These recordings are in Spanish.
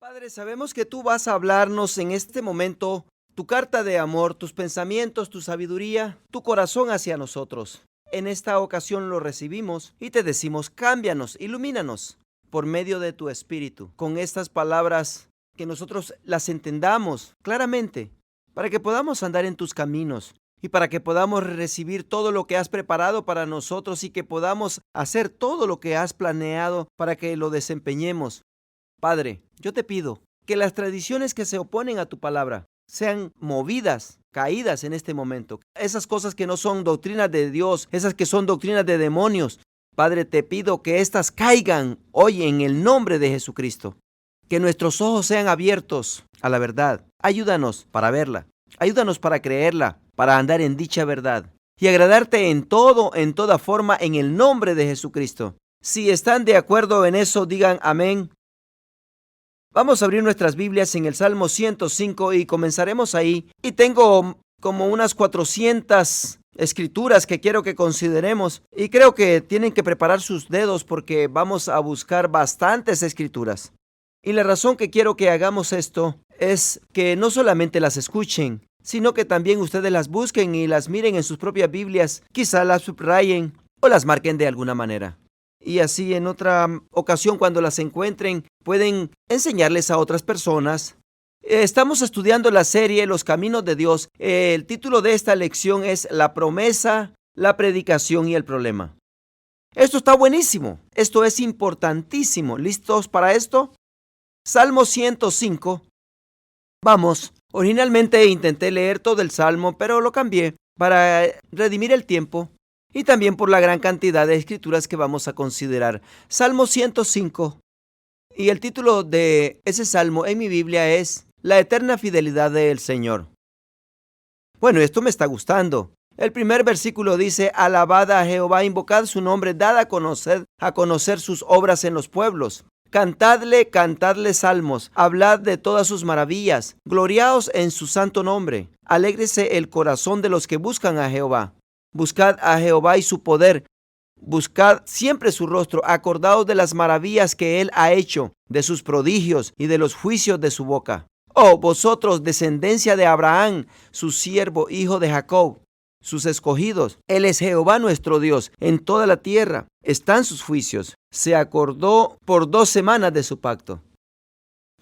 Padre, sabemos que tú vas a hablarnos en este momento tu carta de amor, tus pensamientos, tu sabiduría, tu corazón hacia nosotros. En esta ocasión lo recibimos y te decimos, cámbianos, ilumínanos por medio de tu espíritu, con estas palabras que nosotros las entendamos claramente, para que podamos andar en tus caminos y para que podamos recibir todo lo que has preparado para nosotros y que podamos hacer todo lo que has planeado para que lo desempeñemos. Padre, yo te pido que las tradiciones que se oponen a tu palabra sean movidas, caídas en este momento. Esas cosas que no son doctrinas de Dios, esas que son doctrinas de demonios. Padre, te pido que éstas caigan hoy en el nombre de Jesucristo. Que nuestros ojos sean abiertos a la verdad. Ayúdanos para verla. Ayúdanos para creerla, para andar en dicha verdad. Y agradarte en todo, en toda forma, en el nombre de Jesucristo. Si están de acuerdo en eso, digan amén. Vamos a abrir nuestras Biblias en el Salmo 105 y comenzaremos ahí. Y tengo como unas 400 escrituras que quiero que consideremos. Y creo que tienen que preparar sus dedos porque vamos a buscar bastantes escrituras. Y la razón que quiero que hagamos esto es que no solamente las escuchen, sino que también ustedes las busquen y las miren en sus propias Biblias. Quizá las subrayen o las marquen de alguna manera. Y así en otra ocasión, cuando las encuentren, pueden enseñarles a otras personas. Estamos estudiando la serie Los Caminos de Dios. El título de esta lección es La promesa, la predicación y el problema. Esto está buenísimo. Esto es importantísimo. ¿Listos para esto? Salmo 105. Vamos. Originalmente intenté leer todo el Salmo, pero lo cambié para redimir el tiempo. Y también por la gran cantidad de escrituras que vamos a considerar. Salmo 105. Y el título de ese salmo en mi Biblia es La eterna fidelidad del Señor. Bueno, esto me está gustando. El primer versículo dice, alabad a Jehová, invocad su nombre, dad a conocer sus obras en los pueblos. Cantadle salmos, hablad de todas sus maravillas, gloriaos en su santo nombre. Alégrese el corazón de los que buscan a Jehová. Buscad a Jehová y su poder. Buscad siempre su rostro. Acordaos de las maravillas que él ha hecho, de sus prodigios y de los juicios de su boca. Oh, vosotros, descendencia de Abraham, su siervo, hijo de Jacob, sus escogidos. Él es Jehová nuestro Dios. En toda la tierra están sus juicios. Se acordó por 2 semanas de su pacto.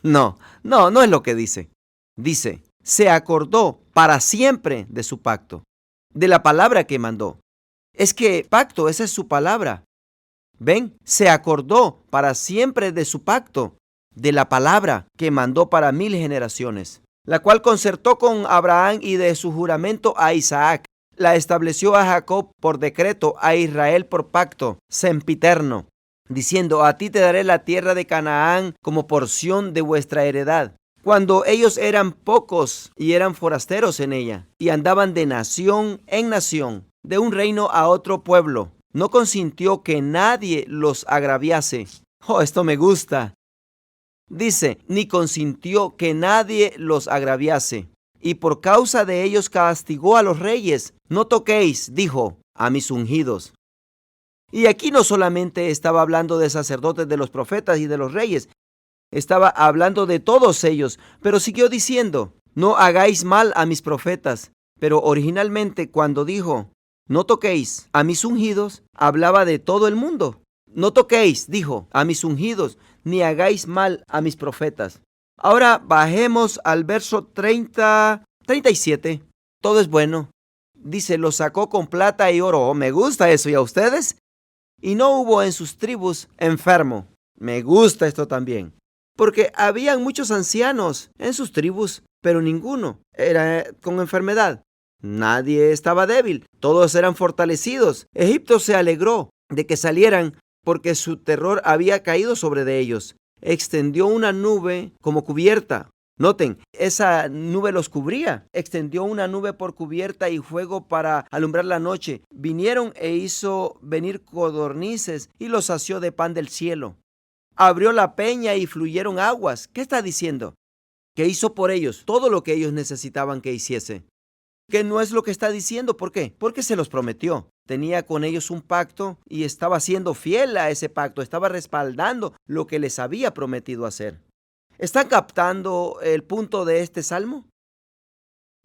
No es lo que dice. Dice, se acordó para siempre de su pacto. De la palabra que mandó. Es que pacto, esa es su palabra. ¿Ven? Se acordó para siempre de su pacto, de la palabra que mandó para 1000 generaciones, la cual concertó con Abraham y de su juramento a Isaac. La estableció a Jacob por decreto, a Israel por pacto sempiterno, diciendo, a ti te daré la tierra de Canaán como porción de vuestra heredad. Cuando ellos eran pocos y eran forasteros en ella, y andaban de nación en nación, de un reino a otro pueblo, no consintió que nadie los agraviase. Oh, esto me gusta. Dice, ni consintió que nadie los agraviase, y por causa de ellos castigó a los reyes. No toquéis, dijo, a mis ungidos. Y aquí no solamente estaba hablando de sacerdotes, de los profetas y de los reyes, estaba hablando de todos ellos, pero siguió diciendo, no hagáis mal a mis profetas. Pero originalmente cuando dijo, no toquéis a mis ungidos, hablaba de todo el mundo. No toquéis, dijo, a mis ungidos, ni hagáis mal a mis profetas. Ahora bajemos al verso 37. Todo es bueno. Dice, lo sacó con plata y oro. Oh, me gusta eso. ¿Y a ustedes? Y no hubo en sus tribus enfermo. Me gusta esto también. Porque habían muchos ancianos en sus tribus, pero ninguno era con enfermedad. Nadie estaba débil, todos eran fortalecidos. Egipto se alegró de que salieran porque su terror había caído sobre de ellos. Extendió una nube como cubierta. Noten, esa nube los cubría. Extendió una nube por cubierta y fuego para alumbrar la noche. Vinieron e hizo venir codornices y los sació de pan del cielo. Abrió la peña y fluyeron aguas. ¿Qué está diciendo? Que hizo por ellos todo lo que ellos necesitaban que hiciese. Que no es lo que está diciendo. ¿Por qué? Porque se los prometió. Tenía con ellos un pacto y estaba siendo fiel a ese pacto. Estaba respaldando lo que les había prometido hacer. ¿Están captando el punto de este salmo?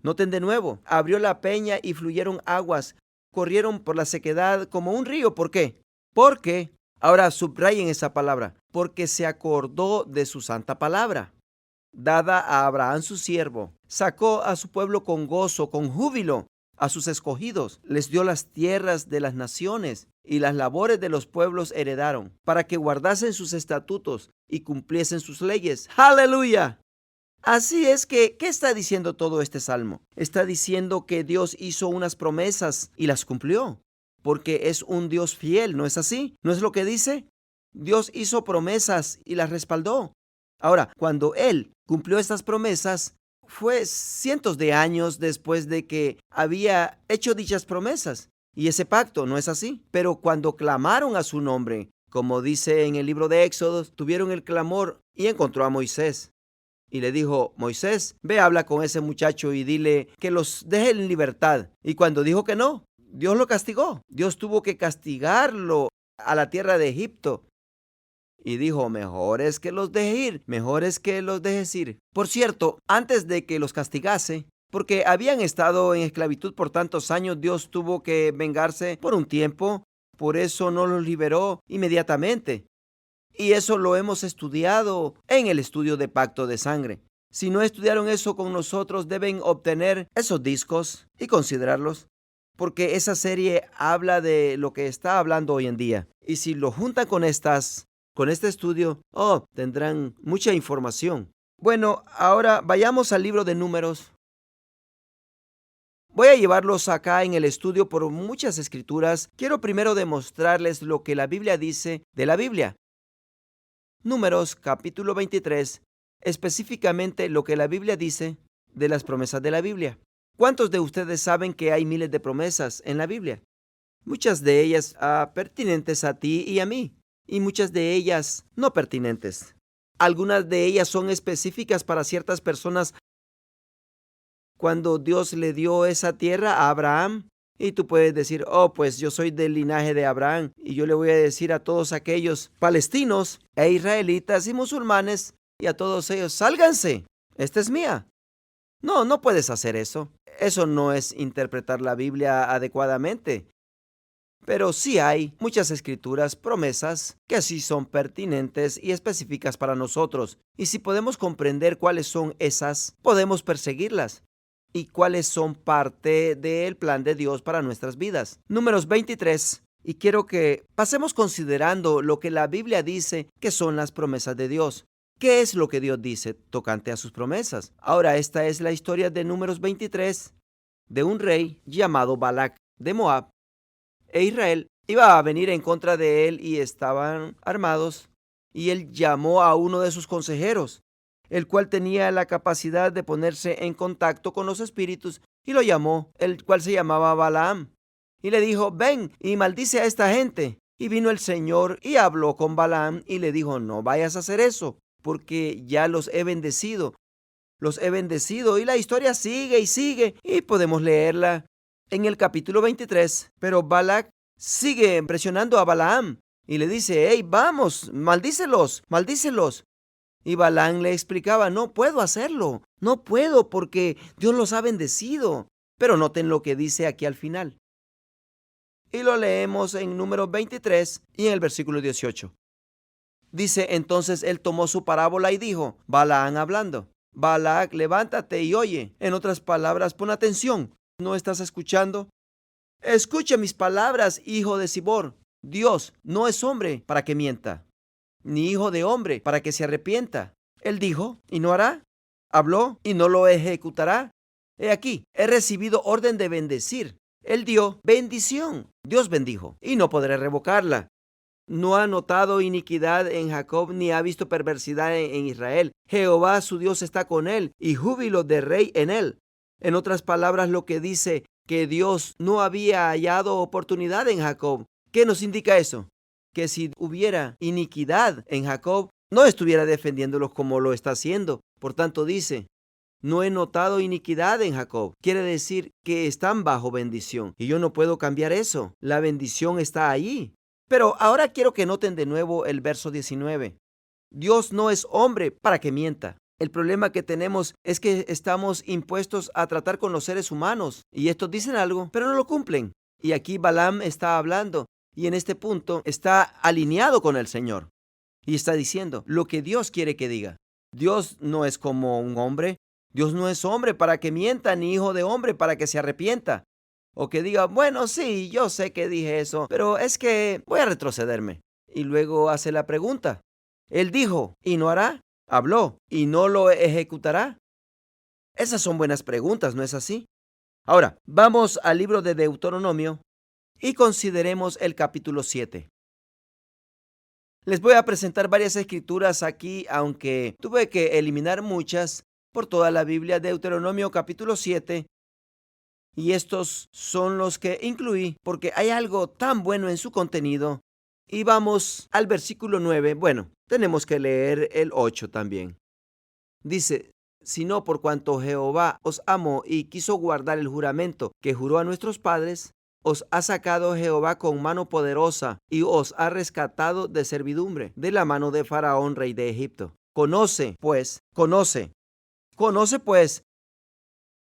Noten de nuevo, abrió la peña y fluyeron aguas, corrieron por la sequedad como un río. ¿Por qué? Porque, ahora subrayen esa palabra, porque se acordó de su santa palabra, dada a Abraham su siervo. Sacó a su pueblo con gozo, con júbilo, a sus escogidos. Les dio las tierras de las naciones y las labores de los pueblos heredaron, para que guardasen sus estatutos y cumpliesen sus leyes. ¡Aleluya! Así es que, ¿qué está diciendo todo este salmo? Está diciendo que Dios hizo unas promesas y las cumplió, porque es un Dios fiel, ¿no es así? ¿No es lo que dice? Dios hizo promesas y las respaldó. Ahora, cuando Él cumplió estas promesas, fue cientos de años después de que había hecho dichas promesas y ese pacto, ¿no es así? Pero cuando clamaron a su nombre, como dice en el libro de Éxodo, tuvieron el clamor y encontró a Moisés. Y le dijo: Moisés, ve, habla con ese muchacho y dile que los deje en libertad. Y cuando dijo que no, Dios lo castigó. Dios tuvo que castigarlo a la tierra de Egipto. Y dijo: mejor es que los deje ir, mejor es que los dejes ir. Por cierto, antes de que los castigase, porque habían estado en esclavitud por tantos años, Dios tuvo que vengarse por un tiempo. Por eso no los liberó inmediatamente. Y eso lo hemos estudiado en el estudio de Pacto de Sangre. Si no estudiaron eso con nosotros, deben obtener esos discos y considerarlos, porque esa serie habla de lo que está hablando hoy en día. Y si lo juntan con este estudio, tendrán mucha información. Bueno, ahora vayamos al libro de Números. Voy a llevarlos acá en el estudio por muchas escrituras. Quiero primero demostrarles lo que la Biblia dice de la Biblia. Números capítulo 23, específicamente lo que la Biblia dice de las promesas de la Biblia. ¿Cuántos de ustedes saben que hay miles de promesas en la Biblia? Muchas de ellas pertinentes a ti y a mí, y muchas de ellas no pertinentes. Algunas de ellas son específicas para ciertas personas. Cuando Dios le dio esa tierra a Abraham, y tú puedes decir: pues yo soy del linaje de Abraham, y yo le voy a decir a todos aquellos palestinos e israelitas y musulmanes, y a todos ellos: sálganse, esta es mía. No, no puedes hacer eso. Eso no es interpretar la Biblia adecuadamente. Pero sí hay muchas escrituras, promesas, que así son pertinentes y específicas para nosotros. Y si podemos comprender cuáles son esas, podemos perseguirlas. Y cuáles son parte del plan de Dios para nuestras vidas. Números 23. Y quiero que pasemos considerando lo que la Biblia dice que son las promesas de Dios. ¿Qué es lo que Dios dice tocante a sus promesas? Ahora, esta es la historia de Números 23, de un rey llamado Balac de Moab. E Israel iba a venir en contra de él y estaban armados. Y él llamó a uno de sus consejeros, el cual tenía la capacidad de ponerse en contacto con los espíritus, y lo llamó, el cual se llamaba Balaam. Y le dijo: ven y maldice a esta gente. Y vino el Señor y habló con Balaam y le dijo: no vayas a hacer eso, porque ya los he bendecido. Los he bendecido. Y la historia sigue y sigue, y podemos leerla en el capítulo 23. Pero Balac sigue presionando a Balaam y le dice: hey, vamos, maldícelos, maldícelos. Y Balaam le explicaba: no puedo hacerlo, no puedo porque Dios los ha bendecido. Pero noten lo que dice aquí al final. Y lo leemos en Números 23 y en el versículo 18. Dice: entonces él tomó su parábola y dijo, Balaam hablando: Balac, levántate y oye. En otras palabras, pon atención. ¿No estás escuchando? Escucha mis palabras, hijo de Sibor. Dios no es hombre para que mienta, ni hijo de hombre para que se arrepienta. Él dijo y no hará, habló y no lo ejecutará. He aquí, he recibido orden de bendecir. Él dio bendición. Dios bendijo y no podré revocarla. No ha notado iniquidad en Jacob, ni ha visto perversidad en Israel. Jehová su Dios está con él, y júbilo de rey en él. En otras palabras, lo que dice que Dios no había hallado oportunidad en Jacob. ¿Qué nos indica eso? Que si hubiera iniquidad en Jacob, no estuviera defendiéndolos como lo está haciendo. Por tanto dice: no he notado iniquidad en Jacob. Quiere decir que están bajo bendición. Y yo no puedo cambiar eso. La bendición está allí. Pero ahora quiero que noten de nuevo el verso 19. Dios no es hombre para que mienta. El problema que tenemos es que estamos impuestos a tratar con los seres humanos y estos dicen algo, pero no lo cumplen. Y aquí Balaam está hablando y en este punto está alineado con el Señor y está diciendo lo que Dios quiere que diga. Dios no es como un hombre. Dios no es hombre para que mienta, ni hijo de hombre para que se arrepienta. O que diga, bueno, sí, yo sé que dije eso, pero es que voy a retrocederme. Y luego hace la pregunta. Él dijo, ¿y no hará? Habló, ¿y no lo ejecutará? Esas son buenas preguntas, ¿no es así? Ahora, vamos al libro de Deuteronomio y consideremos el capítulo 7. Les voy a presentar varias escrituras aquí, aunque tuve que eliminar muchas por toda la Biblia. Deuteronomio capítulo 7. Y estos son los que incluí porque hay algo tan bueno en su contenido. Y vamos al versículo 9. Bueno, tenemos que leer el 8 también. Dice, sino por cuanto Jehová os amó y quiso guardar el juramento que juró a nuestros padres, os ha sacado Jehová con mano poderosa y os ha rescatado de servidumbre, de la mano de Faraón, rey de Egipto. Conoce, pues,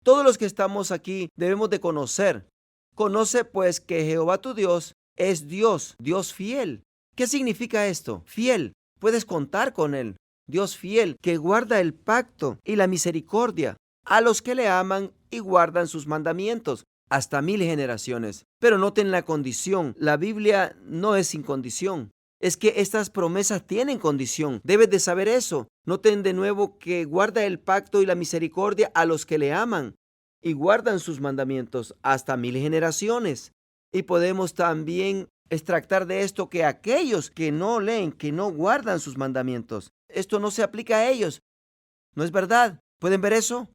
todos los que estamos aquí debemos de conocer. Conoce, pues, que Jehová tu Dios es Dios, Dios fiel. ¿Qué significa esto? Fiel. Puedes contar con Él. Dios fiel, que guarda el pacto y la misericordia a los que le aman y guardan sus mandamientos hasta 1000 generaciones. Pero noten la condición. La Biblia no es sin condición. Es que estas promesas tienen condición. Debes de saber eso. Noten de nuevo que guarda el pacto y la misericordia a los que le aman y guardan sus mandamientos hasta 1000 generaciones. Y podemos también extractar de esto que aquellos que no leen, que no guardan sus mandamientos, esto no se aplica a ellos. ¿No es verdad? ¿Pueden ver eso?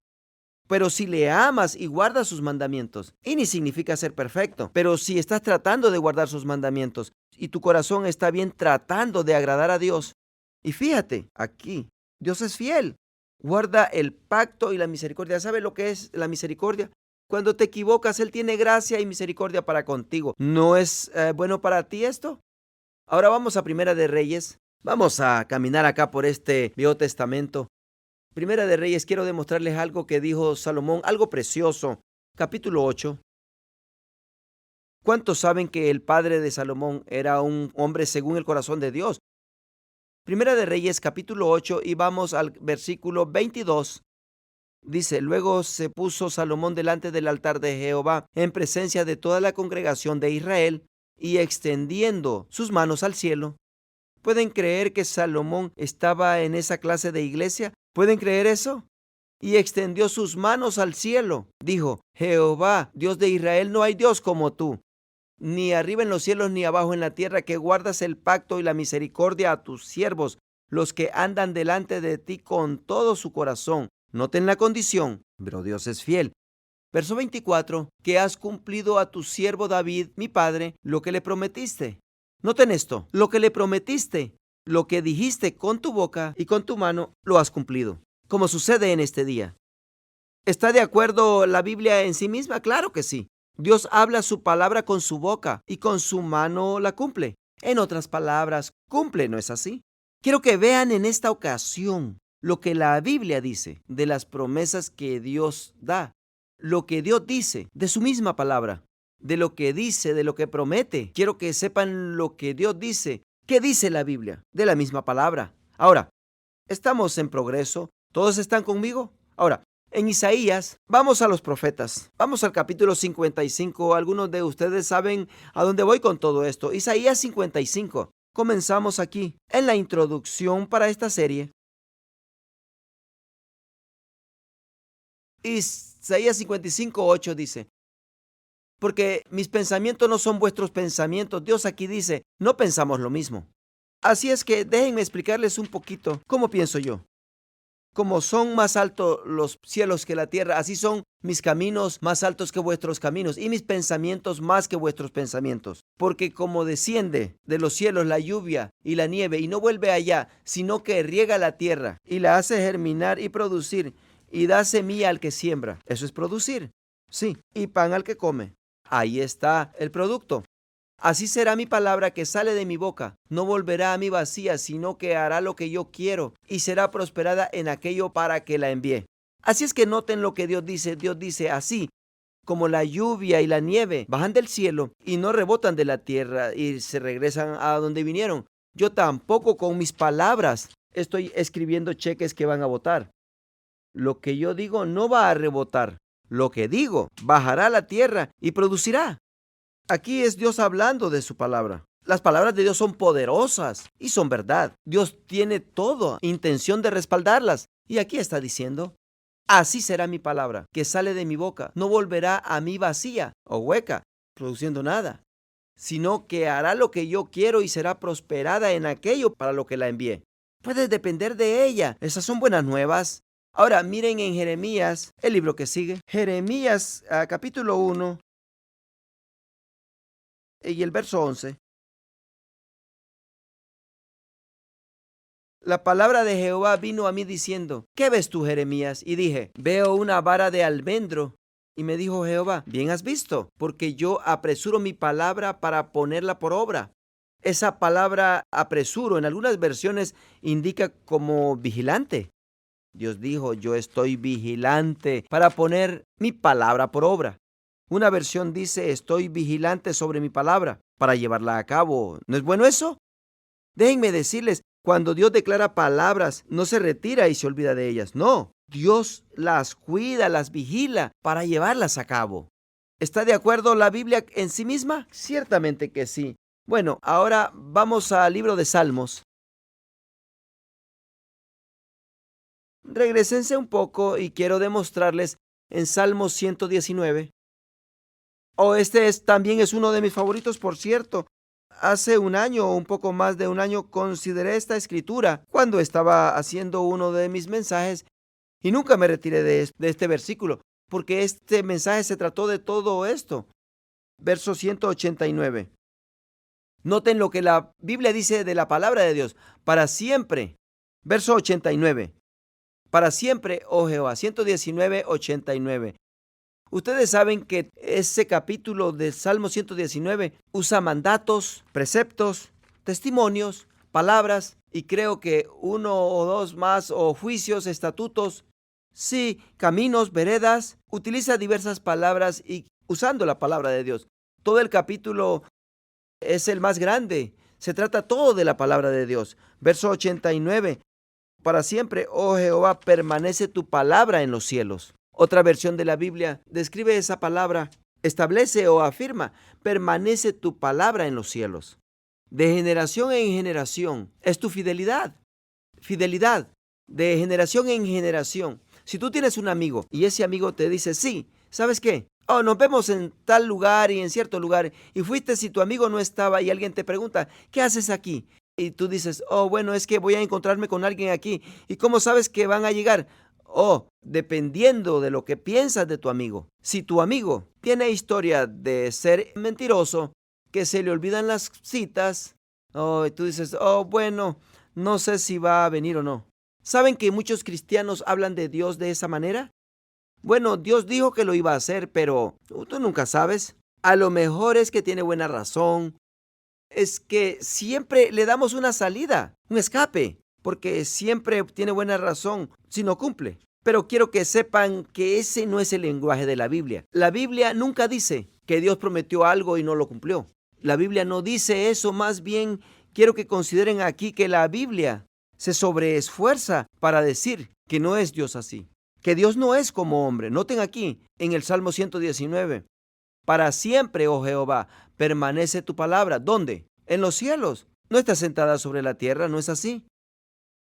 Pero si le amas y guardas sus mandamientos, y ni significa ser perfecto, pero si estás tratando de guardar sus mandamientos y tu corazón está bien tratando de agradar a Dios, y fíjate, aquí, Dios es fiel, guarda el pacto y la misericordia. ¿Sabe lo que es la misericordia? Cuando te equivocas, Él tiene gracia y misericordia para contigo. ¿No es bueno para ti esto? Ahora vamos a Primera de Reyes. Vamos a caminar acá por este Viejo Testamento. Primera de Reyes, quiero demostrarles algo que dijo Salomón, algo precioso. Capítulo 8. ¿Cuántos saben que el padre de Salomón era un hombre según el corazón de Dios? Primera de Reyes, capítulo 8, y vamos al versículo 22. Dice, luego se puso Salomón delante del altar de Jehová, en presencia de toda la congregación de Israel, y extendiendo sus manos al cielo. ¿Pueden creer que Salomón estaba en esa clase de iglesia? ¿Pueden creer eso? Y extendió sus manos al cielo. Dijo, Jehová, Dios de Israel, no hay Dios como tú, ni arriba en los cielos ni abajo en la tierra, que guardas el pacto y la misericordia a tus siervos, los que andan delante de ti con todo su corazón. Noten la condición, pero Dios es fiel. Verso 24, que has cumplido a tu siervo David, mi padre, lo que le prometiste. Noten esto, lo que le prometiste, lo que dijiste con tu boca y con tu mano, lo has cumplido, como sucede en este día. ¿Está de acuerdo la Biblia en sí misma? Claro que sí. Dios habla su palabra con su boca y con su mano la cumple. En otras palabras, cumple, ¿no es así? Quiero que vean en esta ocasión lo que la Biblia dice de las promesas que Dios da, lo que Dios dice de su misma palabra, de lo que dice, de lo que promete. Quiero que sepan lo que Dios dice. ¿Qué dice la Biblia? De la misma palabra. Ahora, estamos en progreso. ¿Todos están conmigo? Ahora, en Isaías, vamos a los profetas. Vamos al capítulo 55. Algunos de ustedes saben a dónde voy con todo esto. Isaías 55. Comenzamos aquí, en la introducción para esta serie. Isaías 55:8 dice, porque mis pensamientos no son vuestros pensamientos. Dios aquí dice, no pensamos lo mismo. Así es que déjenme explicarles un poquito cómo pienso yo. Como son más altos los cielos que la tierra, así son mis caminos más altos que vuestros caminos y mis pensamientos más que vuestros pensamientos. Porque como desciende de los cielos la lluvia y la nieve y no vuelve allá, sino que riega la tierra y la hace germinar y producir y da semilla al que siembra. Eso es producir. Sí, y pan al que come. Ahí está el producto. Así será mi palabra que sale de mi boca. No volverá a mí vacía, sino que hará lo que yo quiero y será prosperada en aquello para que la envíe. Así es que noten lo que Dios dice. Dios dice así, como la lluvia y la nieve bajan del cielo y no rebotan de la tierra y se regresan a donde vinieron. Yo tampoco con mis palabras estoy escribiendo cheques que van a botar. Lo que yo digo no va a rebotar. Lo que digo bajará a la tierra y producirá. Aquí es Dios hablando de su palabra. Las palabras de Dios son poderosas y son verdad. Dios tiene toda intención de respaldarlas. Y aquí está diciendo, así será mi palabra que sale de mi boca. No volverá a mí vacía o hueca, produciendo nada, sino que hará lo que yo quiero y será prosperada en aquello para lo que la envié. Puedes depender de ella. Esas son buenas nuevas. Ahora miren en Jeremías, el libro que sigue. Jeremías capítulo 1 y el verso 11. La palabra de Jehová vino a mí diciendo, ¿qué ves tú, Jeremías? Y dije, veo una vara de almendro. Y me dijo Jehová, bien has visto, porque yo apresuro mi palabra para ponerla por obra. Esa palabra apresuro en algunas versiones indica como vigilante. Dios dijo, yo estoy vigilante para poner mi palabra por obra. Una versión dice, estoy vigilante sobre mi palabra para llevarla a cabo. ¿No es bueno eso? Déjenme decirles, cuando Dios declara palabras, no se retira y se olvida de ellas. No, Dios las cuida, las vigila para llevarlas a cabo. ¿Está de acuerdo la Biblia en sí misma? Ciertamente que sí. Bueno, ahora vamos al libro de Salmos. Regrésense un poco y quiero demostrarles en Salmos 119. También es uno de mis favoritos, por cierto. Hace un año o un poco más de un año consideré esta escritura cuando estaba haciendo uno de mis mensajes y nunca me retiré de este versículo, porque este mensaje se trató de todo esto. Verso 189. Noten lo que la Biblia dice de la palabra de Dios. Para siempre. Verso 89. Para siempre, oh Jehová. 119, 89. Ustedes saben que ese capítulo del Salmo 119 usa mandatos, preceptos, testimonios, palabras y creo que uno o dos más o juicios, estatutos, sí, caminos, veredas. Utiliza diversas palabras y usando la palabra de Dios. Todo el capítulo es el más grande. Se trata todo de la palabra de Dios. Verso 89. Para siempre, oh Jehová, permanece tu palabra en los cielos. Otra versión de la Biblia describe esa palabra, establece o afirma, permanece tu palabra en los cielos. De generación en generación es tu fidelidad. Fidelidad, de generación en generación. Si tú tienes un amigo y ese amigo te dice, sí, ¿sabes qué? Oh, nos vemos en tal lugar y en cierto lugar, y fuiste si tu amigo no estaba y alguien te pregunta, ¿qué haces aquí? Y tú dices, oh, bueno, es que voy a encontrarme con alguien aquí. ¿Y cómo sabes que van a llegar? Oh, dependiendo de lo que piensas de tu amigo. Si tu amigo tiene historia de ser mentiroso, que se le olvidan las citas, oh, y tú dices, oh, bueno, no sé si va a venir o no. ¿Saben que muchos cristianos hablan de Dios de esa manera? Bueno, Dios dijo que lo iba a hacer, pero tú nunca sabes. A lo mejor es que tiene buena razón. Es que siempre le damos una salida, un escape, porque siempre tiene buena razón si no cumple. Pero quiero que sepan que ese no es el lenguaje de la Biblia. La Biblia nunca dice que Dios prometió algo y no lo cumplió. La Biblia no dice eso, más bien quiero que consideren aquí que la Biblia se sobreesfuerza para decir que no es Dios así, que Dios no es como hombre. Noten aquí en el Salmo 119. Para siempre, oh Jehová, permanece tu palabra. ¿Dónde? En los cielos. No está sentada sobre la tierra, ¿no es así?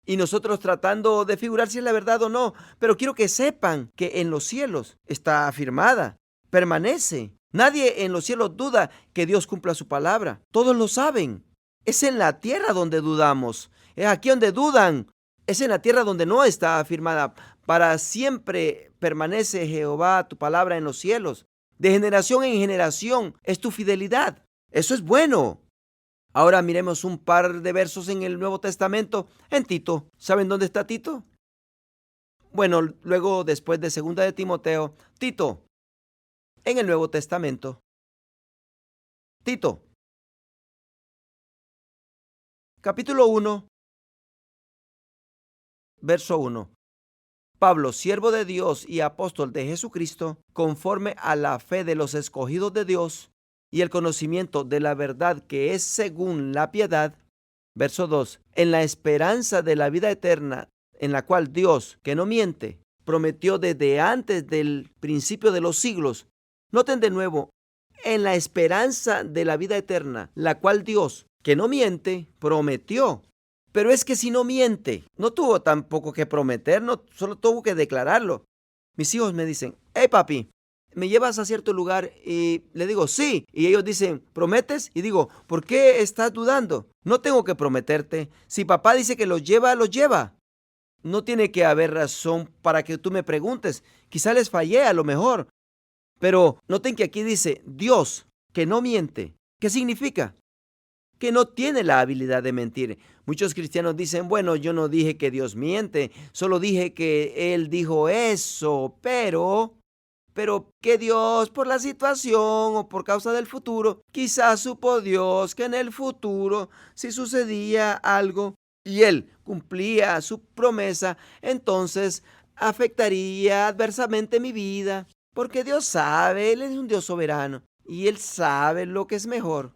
Y nosotros tratando de figurar si es la verdad o no, pero quiero que sepan que en los cielos está afirmada, permanece. Nadie en los cielos duda que Dios cumpla su palabra. Todos lo saben. Es en la tierra donde dudamos. Es aquí donde dudan. Es en la tierra donde no está afirmada. Para siempre permanece Jehová tu palabra en los cielos. De generación en generación es tu fidelidad. Eso es bueno. Ahora miremos un par de versos en el Nuevo Testamento, en Tito. ¿Saben dónde está Tito? Bueno, luego después de Segunda de Timoteo, Tito, en el Nuevo Testamento. Tito, Capítulo 1, verso 1. Pablo, siervo de Dios y apóstol de Jesucristo, conforme a la fe de los escogidos de Dios y el conocimiento de la verdad que es según la piedad. Verso 2. En la esperanza de la vida eterna, en la cual Dios, que no miente, prometió desde antes del principio de los siglos. Noten de nuevo, en la esperanza de la vida eterna, la cual Dios, que no miente, prometió. Pero es que si no miente, no tuvo tampoco que prometer, no, solo tuvo que declararlo. Mis hijos me dicen, hey papi, ¿me llevas a cierto lugar? Y le digo, sí. Y ellos dicen, ¿prometes? Y digo, ¿por qué estás dudando? No tengo que prometerte. Si papá dice que los lleva, los lleva. No tiene que haber razón para que tú me preguntes. Quizá les fallé a lo mejor. Pero noten que aquí dice, Dios, que no miente. ¿Qué significa? Que no tiene la habilidad de mentir. Muchos cristianos dicen, bueno, yo no dije que Dios miente, solo dije que Él dijo eso, pero que Dios por la situación o por causa del futuro, quizás supo Dios que en el futuro, si sucedía algo y Él cumplía su promesa, entonces afectaría adversamente mi vida, porque Dios sabe, Él es un Dios soberano y Él sabe lo que es mejor.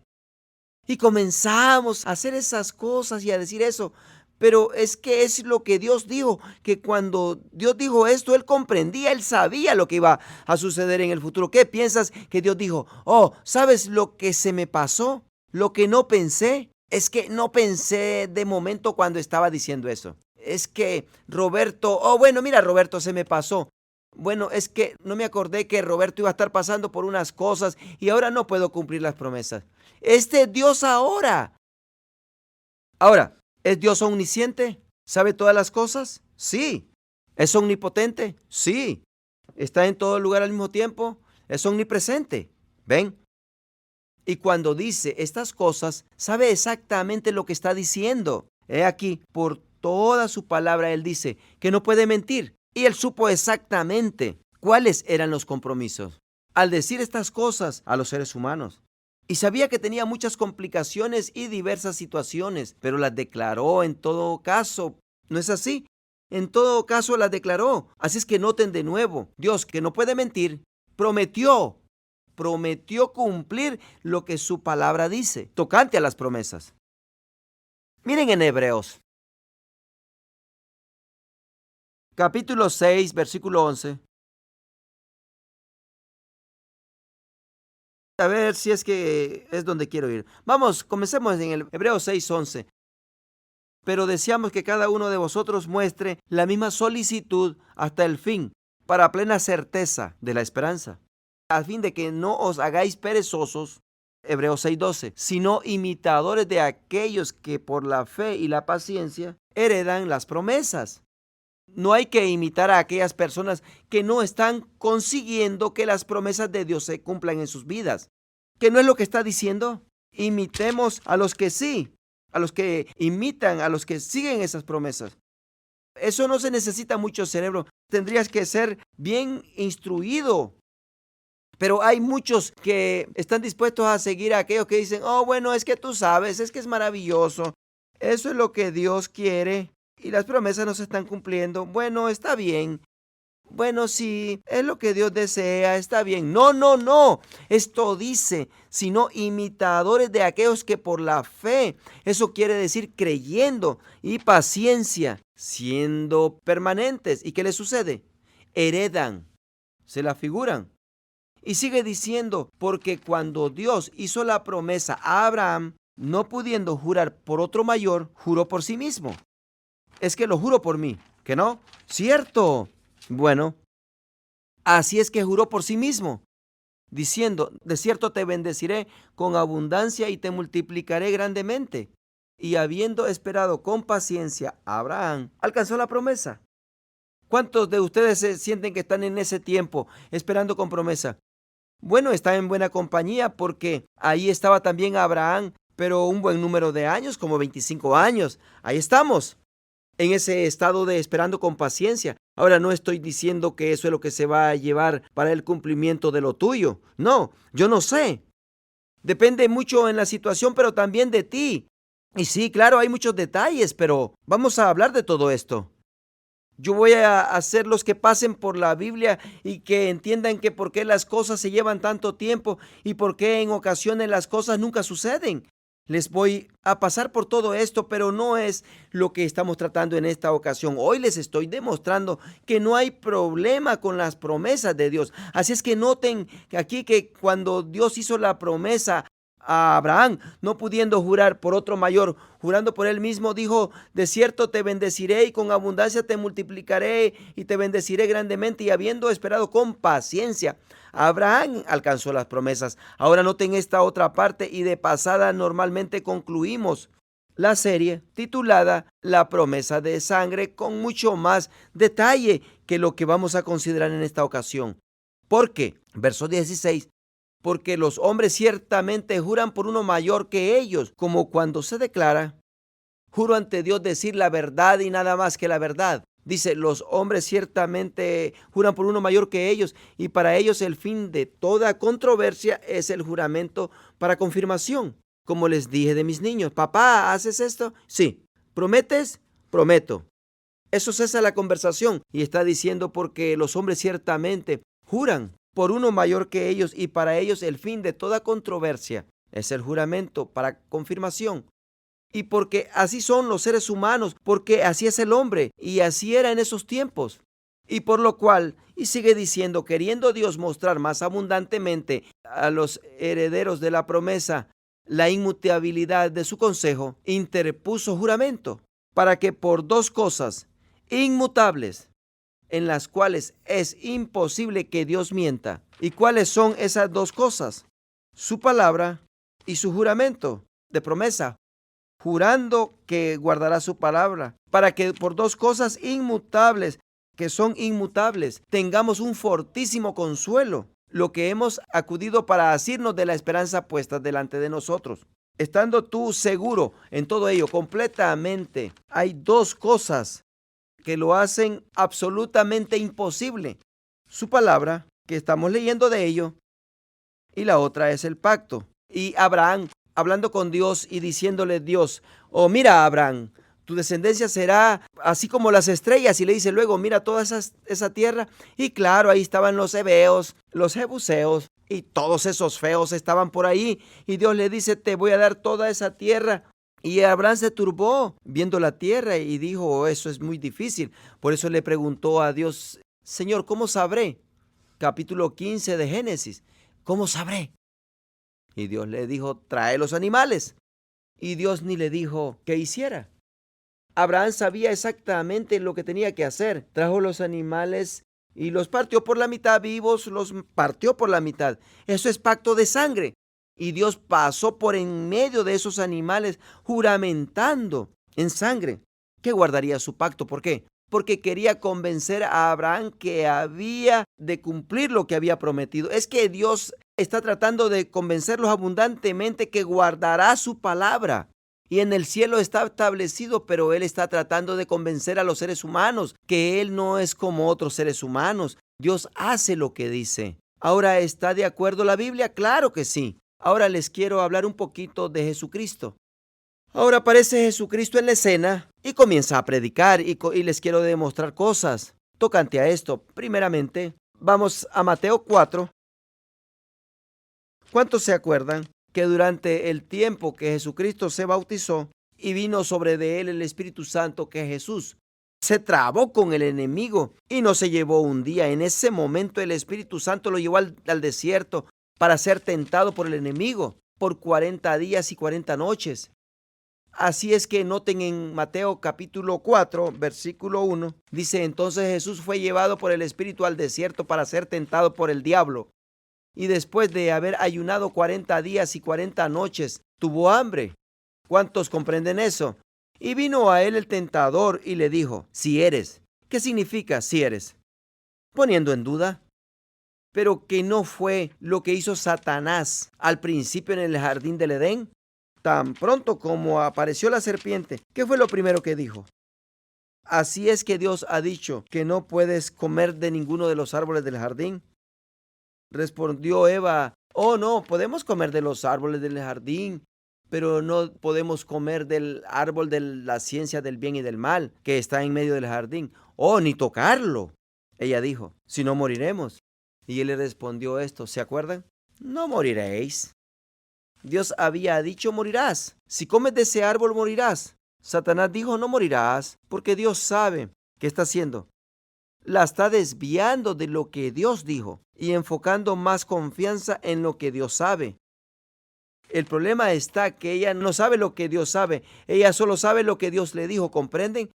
Y comenzamos a hacer esas cosas y a decir eso. Pero es que es lo que Dios dijo, que cuando Dios dijo esto, Él comprendía, Él sabía lo que iba a suceder en el futuro. ¿Qué piensas que Dios dijo? Oh, ¿sabes lo que se me pasó? Lo que no pensé. Es que no pensé de momento cuando estaba diciendo eso. Es que Roberto, oh bueno, mira Roberto, se me pasó. Bueno, es que no me acordé que Roberto iba a estar pasando por unas cosas y ahora no puedo cumplir las promesas. Este es Dios ahora. Ahora, ¿es Dios omnisciente? ¿Sabe todas las cosas? Sí. ¿Es omnipotente? Sí. ¿Está en todo lugar al mismo tiempo? Es omnipresente. ¿Ven? Y cuando dice estas cosas, sabe exactamente lo que está diciendo. He aquí, por toda su palabra, Él dice que no puede mentir. Y Él supo exactamente cuáles eran los compromisos al decir estas cosas a los seres humanos. Y sabía que tenía muchas complicaciones y diversas situaciones, pero las declaró en todo caso. ¿No es así? En todo caso las declaró. Así es que noten de nuevo, Dios, que no puede mentir, prometió cumplir lo que su palabra dice, tocante a las promesas. Miren en Hebreos, capítulo 6, versículo 11. A ver si es que es donde quiero ir. Vamos, comencemos en el Hebreos 6:11. Pero deseamos que cada uno de vosotros muestre la misma solicitud hasta el fin, para plena certeza de la esperanza, a fin de que no os hagáis perezosos, Hebreos 6:12, sino imitadores de aquellos que por la fe y la paciencia heredan las promesas. No hay que imitar a aquellas personas que no están consiguiendo que las promesas de Dios se cumplan en sus vidas. ¿Qué no es lo que está diciendo? Imitemos a los que sí, a los que imitan, a los que siguen esas promesas. Eso no se necesita mucho cerebro. Tendrías que ser bien instruido. Pero hay muchos que están dispuestos a seguir a aquellos que dicen, oh, bueno, es que tú sabes, es que es maravilloso. Eso es lo que Dios quiere. Y las promesas no se están cumpliendo. Bueno, está bien. Bueno, sí, es lo que Dios desea, está bien. No, no, no. Esto dice, sino imitadores de aquellos que por la fe, eso quiere decir creyendo y paciencia, siendo permanentes. ¿Y qué les sucede? Heredan, se la figuran. Y sigue diciendo, porque cuando Dios hizo la promesa a Abraham, no pudiendo jurar por otro mayor, juró por sí mismo. Es que lo juro por mí, ¿que no? Cierto. Bueno, así es que juró por sí mismo, diciendo, de cierto te bendeciré con abundancia y te multiplicaré grandemente. Y habiendo esperado con paciencia, Abraham alcanzó la promesa. ¿Cuántos de ustedes se sienten que están en ese tiempo esperando con promesa? Bueno, está en buena compañía porque ahí estaba también Abraham, pero un buen número de años, como 25 años. Ahí estamos, en ese estado de esperando con paciencia. Ahora no estoy diciendo que eso es lo que se va a llevar para el cumplimiento de lo tuyo. No, yo no sé. Depende mucho en la situación, pero también de ti. Y sí, claro, hay muchos detalles, pero vamos a hablar de todo esto. Yo voy a hacerlos que pasen por la Biblia y que entiendan que por qué las cosas se llevan tanto tiempo y por qué en ocasiones las cosas nunca suceden. Les voy a pasar por todo esto, pero no es lo que estamos tratando en esta ocasión. Hoy les estoy demostrando que no hay problema con las promesas de Dios. Así es que noten aquí que cuando Dios hizo la promesa a Abraham, no pudiendo jurar por otro mayor, jurando por él mismo, dijo: de cierto te bendeciré y con abundancia te multiplicaré y te bendeciré grandemente. Y habiendo esperado con paciencia, Abraham alcanzó las promesas. Ahora noten esta otra parte y de pasada normalmente concluimos la serie titulada La promesa de sangre con mucho más detalle que lo que vamos a considerar en esta ocasión. Porque, verso 16, porque los hombres ciertamente juran por uno mayor que ellos, como cuando se declara: juro ante Dios decir la verdad y nada más que la verdad. Dice, los hombres ciertamente juran por uno mayor que ellos, y para ellos el fin de toda controversia es el juramento para confirmación. Como les dije de mis niños: papá, ¿haces esto? Sí. ¿Prometes? Prometo. Eso cesa la conversación y está diciendo: porque los hombres ciertamente juran por uno mayor que ellos, y para ellos el fin de toda controversia es el juramento para confirmación. Y porque así son los seres humanos, porque así es el hombre, y así era en esos tiempos. Y por lo cual, y sigue diciendo, queriendo Dios mostrar más abundantemente a los herederos de la promesa la inmutabilidad de su consejo, interpuso juramento, para que por dos cosas inmutables, en las cuales es imposible que Dios mienta. ¿Y cuáles son esas dos cosas? Su palabra y su juramento de promesa, jurando que guardará su palabra, para que por dos cosas inmutables, que son inmutables, tengamos un fortísimo consuelo, lo que hemos acudido para asirnos de la esperanza puesta delante de nosotros. Estando tú seguro en todo ello, completamente, hay dos cosas que lo hacen absolutamente imposible: su palabra, que estamos leyendo de ello, y la otra es el pacto. Y Abraham, hablando con Dios y diciéndole Dios: oh, mira, Abraham, tu descendencia será así como las estrellas. Y le dice luego: mira toda esa tierra. Y claro, ahí estaban los heveos, los jebuseos, y todos esos feos estaban por ahí. Y Dios le dice: te voy a dar toda esa tierra. Y Abraham se turbó viendo la tierra y dijo: oh, eso es muy difícil. Por eso le preguntó a Dios: Señor, ¿cómo sabré? Capítulo 15 de Génesis. ¿Cómo sabré? Y Dios le dijo: trae los animales. Y Dios ni le dijo qué hiciera. Abraham sabía exactamente lo que tenía que hacer. Trajo los animales y los partió por la mitad vivos, los partió por la mitad. Eso es pacto de sangre. Y Dios pasó por en medio de esos animales juramentando en sangre que guardaría su pacto. ¿Por qué? Porque quería convencer a Abraham que había de cumplir lo que había prometido. Es que Dios está tratando de convencerlos abundantemente que guardará su palabra. Y en el cielo está establecido, pero Él está tratando de convencer a los seres humanos que Él no es como otros seres humanos. Dios hace lo que dice. Ahora, ¿está de acuerdo la Biblia? Claro que sí. Ahora les quiero hablar un poquito de Jesucristo. Ahora aparece Jesucristo en la escena y comienza a predicar y les quiero demostrar cosas tocante a esto. Primeramente, vamos a Mateo 4. ¿Cuántos se acuerdan que durante el tiempo que Jesucristo se bautizó y vino sobre de él el Espíritu Santo, que Jesús se trabó con el enemigo y no se llevó un día? En ese momento el Espíritu Santo lo llevó al desierto para ser tentado por el enemigo por 40 días y 40 noches. Así es que noten en Mateo capítulo 4, versículo 1, dice: entonces Jesús fue llevado por el Espíritu al desierto para ser tentado por el diablo. Y después de haber ayunado 40 días y 40 noches, tuvo hambre. ¿Cuántos comprenden eso? Y vino a él el tentador y le dijo: si eres. ¿Qué significa si eres? Poniendo en duda. Pero que no fue lo que hizo Satanás al principio en el jardín del Edén. Tan pronto como apareció la serpiente, ¿qué fue lo primero que dijo? Así es que Dios ha dicho que no puedes comer de ninguno de los árboles del jardín. Respondió Eva: oh no, podemos comer de los árboles del jardín, pero no podemos comer del árbol de la ciencia del bien y del mal que está en medio del jardín. Oh, ni tocarlo. Ella dijo, si no moriremos. Y él le respondió esto, ¿se acuerdan? No moriréis. Dios había dicho morirás. Si comes de ese árbol morirás. Satanás dijo no morirás, porque Dios sabe. ¿Qué está haciendo? La está desviando de lo que Dios dijo y enfocando más confianza en lo que Dios sabe. El problema está que ella no sabe lo que Dios sabe. Ella solo sabe lo que Dios le dijo, ¿comprenden?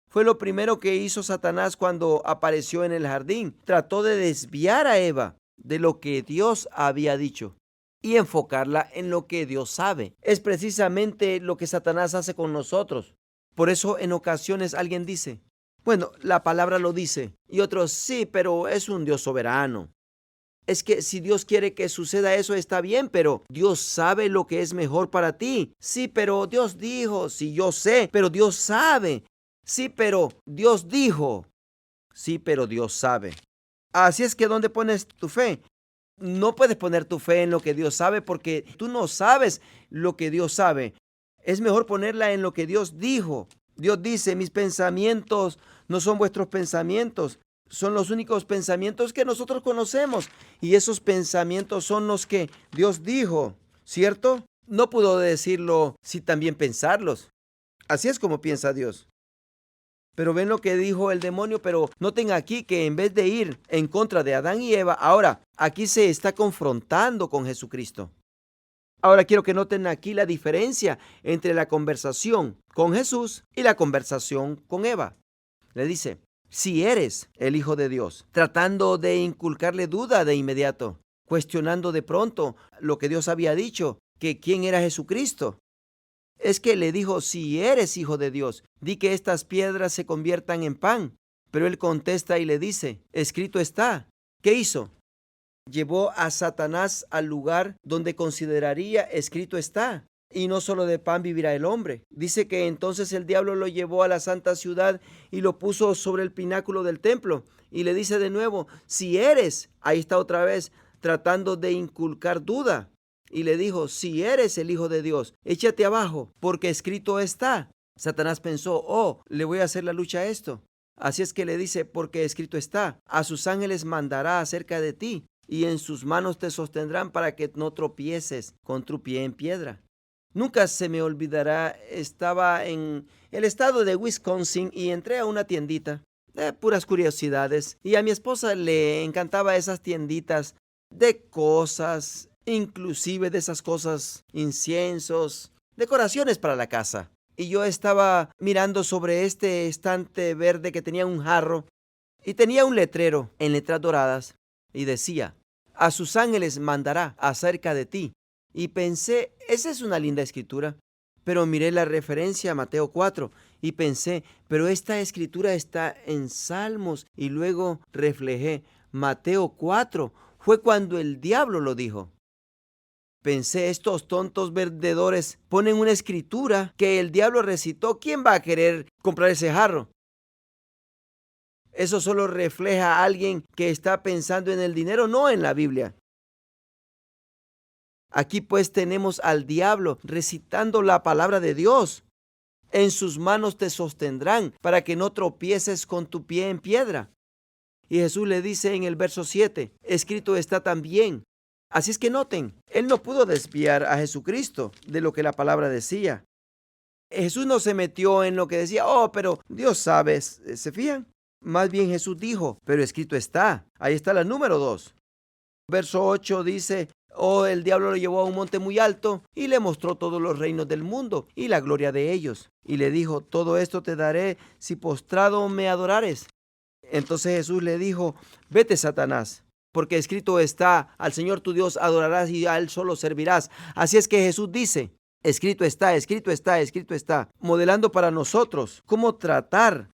Fue lo primero que hizo Satanás cuando apareció en el jardín. Trató de desviar a Eva de lo que Dios había dicho y enfocarla en lo que Dios sabe. Es precisamente lo que Satanás hace con nosotros. Por eso en ocasiones alguien dice, bueno, la palabra lo dice, y otros sí, pero es un Dios soberano. Es que si Dios quiere que suceda eso está bien, pero Dios sabe lo que es mejor para ti. Sí, pero Dios dijo, sí, yo sé, pero Dios sabe. Sí, pero Dios dijo. Sí, pero Dios sabe. Así es que ¿dónde pones tu fe? No puedes poner tu fe en lo que Dios sabe porque tú no sabes lo que Dios sabe. Es mejor ponerla en lo que Dios dijo. Dios dice, mis pensamientos no son vuestros pensamientos. Son los únicos pensamientos que nosotros conocemos. Y esos pensamientos son los que Dios dijo, ¿cierto? No pudo decirlo sin también pensarlos. Así es como piensa Dios. Pero ven lo que dijo el demonio, pero noten aquí que en vez de ir en contra de Adán y Eva, ahora aquí se está confrontando con Jesucristo. Ahora quiero que noten aquí la diferencia entre la conversación con Jesús y la conversación con Eva. Le dice, si eres el Hijo de Dios, tratando de inculcarle duda de inmediato, cuestionando de pronto lo que Dios había dicho, que quién era Jesucristo. Es que le dijo, si eres hijo de Dios, di que estas piedras se conviertan en pan. Pero él contesta y le dice, escrito está. ¿Qué hizo? Llevó a Satanás al lugar donde consideraría escrito está. Y no solo de pan vivirá el hombre. Dice que entonces el diablo lo llevó a la santa ciudad y lo puso sobre el pináculo del templo. Y le dice de nuevo, si eres, ahí está otra vez, tratando de inculcar duda. Y le dijo, si eres el Hijo de Dios, échate abajo, porque escrito está. Satanás pensó, oh, le voy a hacer la lucha a esto. Así es que le dice, porque escrito está, a sus ángeles mandará acerca de ti, y en sus manos te sostendrán para que no tropieces con tu pie en piedra. Nunca se me olvidará, estaba en el estado de Wisconsin y entré a una tiendita de puras curiosidades. Y a mi esposa le encantaba esas tienditas de cosas, inclusive de esas cosas, inciensos, decoraciones para la casa. Y yo estaba mirando sobre este estante verde que tenía un jarro y tenía un letrero en letras doradas y decía, a sus ángeles mandará acerca de ti. Y pensé, esa es una linda escritura. Pero miré la referencia a Mateo 4 y pensé, pero esta escritura está en Salmos. Y luego reflejé, Mateo 4 fue cuando el diablo lo dijo. Pensé, estos tontos vendedores ponen una escritura que el diablo recitó. ¿Quién va a querer comprar ese jarro? Eso solo refleja a alguien que está pensando en el dinero, no en la Biblia. Aquí pues tenemos al diablo recitando la palabra de Dios. En sus manos te sostendrán para que no tropieces con tu pie en piedra. Y Jesús le dice en el verso 7, escrito está también. Así es que noten, él no pudo desviar a Jesucristo de lo que la palabra decía. Jesús no se metió en lo que decía, oh, pero Dios sabe, ¿se fijan? Más bien Jesús dijo, pero escrito está. Ahí está la número 2. Verso 8 dice, oh, el diablo lo llevó a un monte muy alto y le mostró todos los reinos del mundo y la gloria de ellos. Y le dijo, todo esto te daré si postrado me adorares. Entonces Jesús le dijo, vete, Satanás, porque escrito está, al Señor tu Dios adorarás y a Él solo servirás. Así es que Jesús dice, escrito está, escrito está, escrito está, modelando para nosotros cómo tratar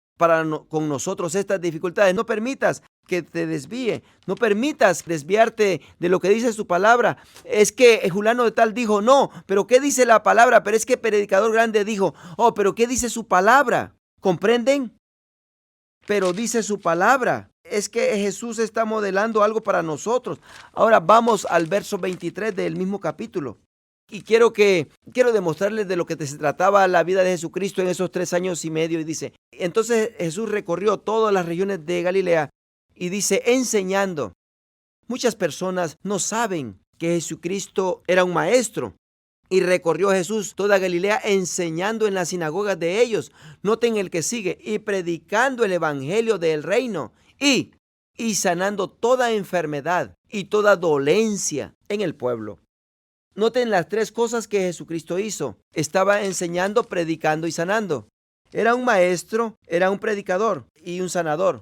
con nosotros estas dificultades. No permitas que te desvíe, no permitas desviarte de lo que dice su palabra. Es que Julano de tal dijo, no, pero ¿qué dice la palabra? Pero es que predicador grande dijo, oh, pero ¿qué dice su palabra? ¿Comprenden? Pero dice su palabra. Es que Jesús está modelando algo para nosotros. Ahora vamos al verso 23 del mismo capítulo. Y quiero demostrarles de lo que se trataba la vida de Jesucristo en esos 3 años y medio. Y dice, entonces Jesús recorrió todas las regiones de Galilea y dice, enseñando. Muchas personas no saben que Jesucristo era un maestro. Y recorrió Jesús toda Galilea enseñando en las sinagogas de ellos. Noten el que sigue. Y predicando el evangelio del reino. Y sanando toda enfermedad y toda dolencia en el pueblo. Noten las 3 cosas que Jesucristo hizo. Estaba enseñando, predicando y sanando. Era un maestro, era un predicador y un sanador.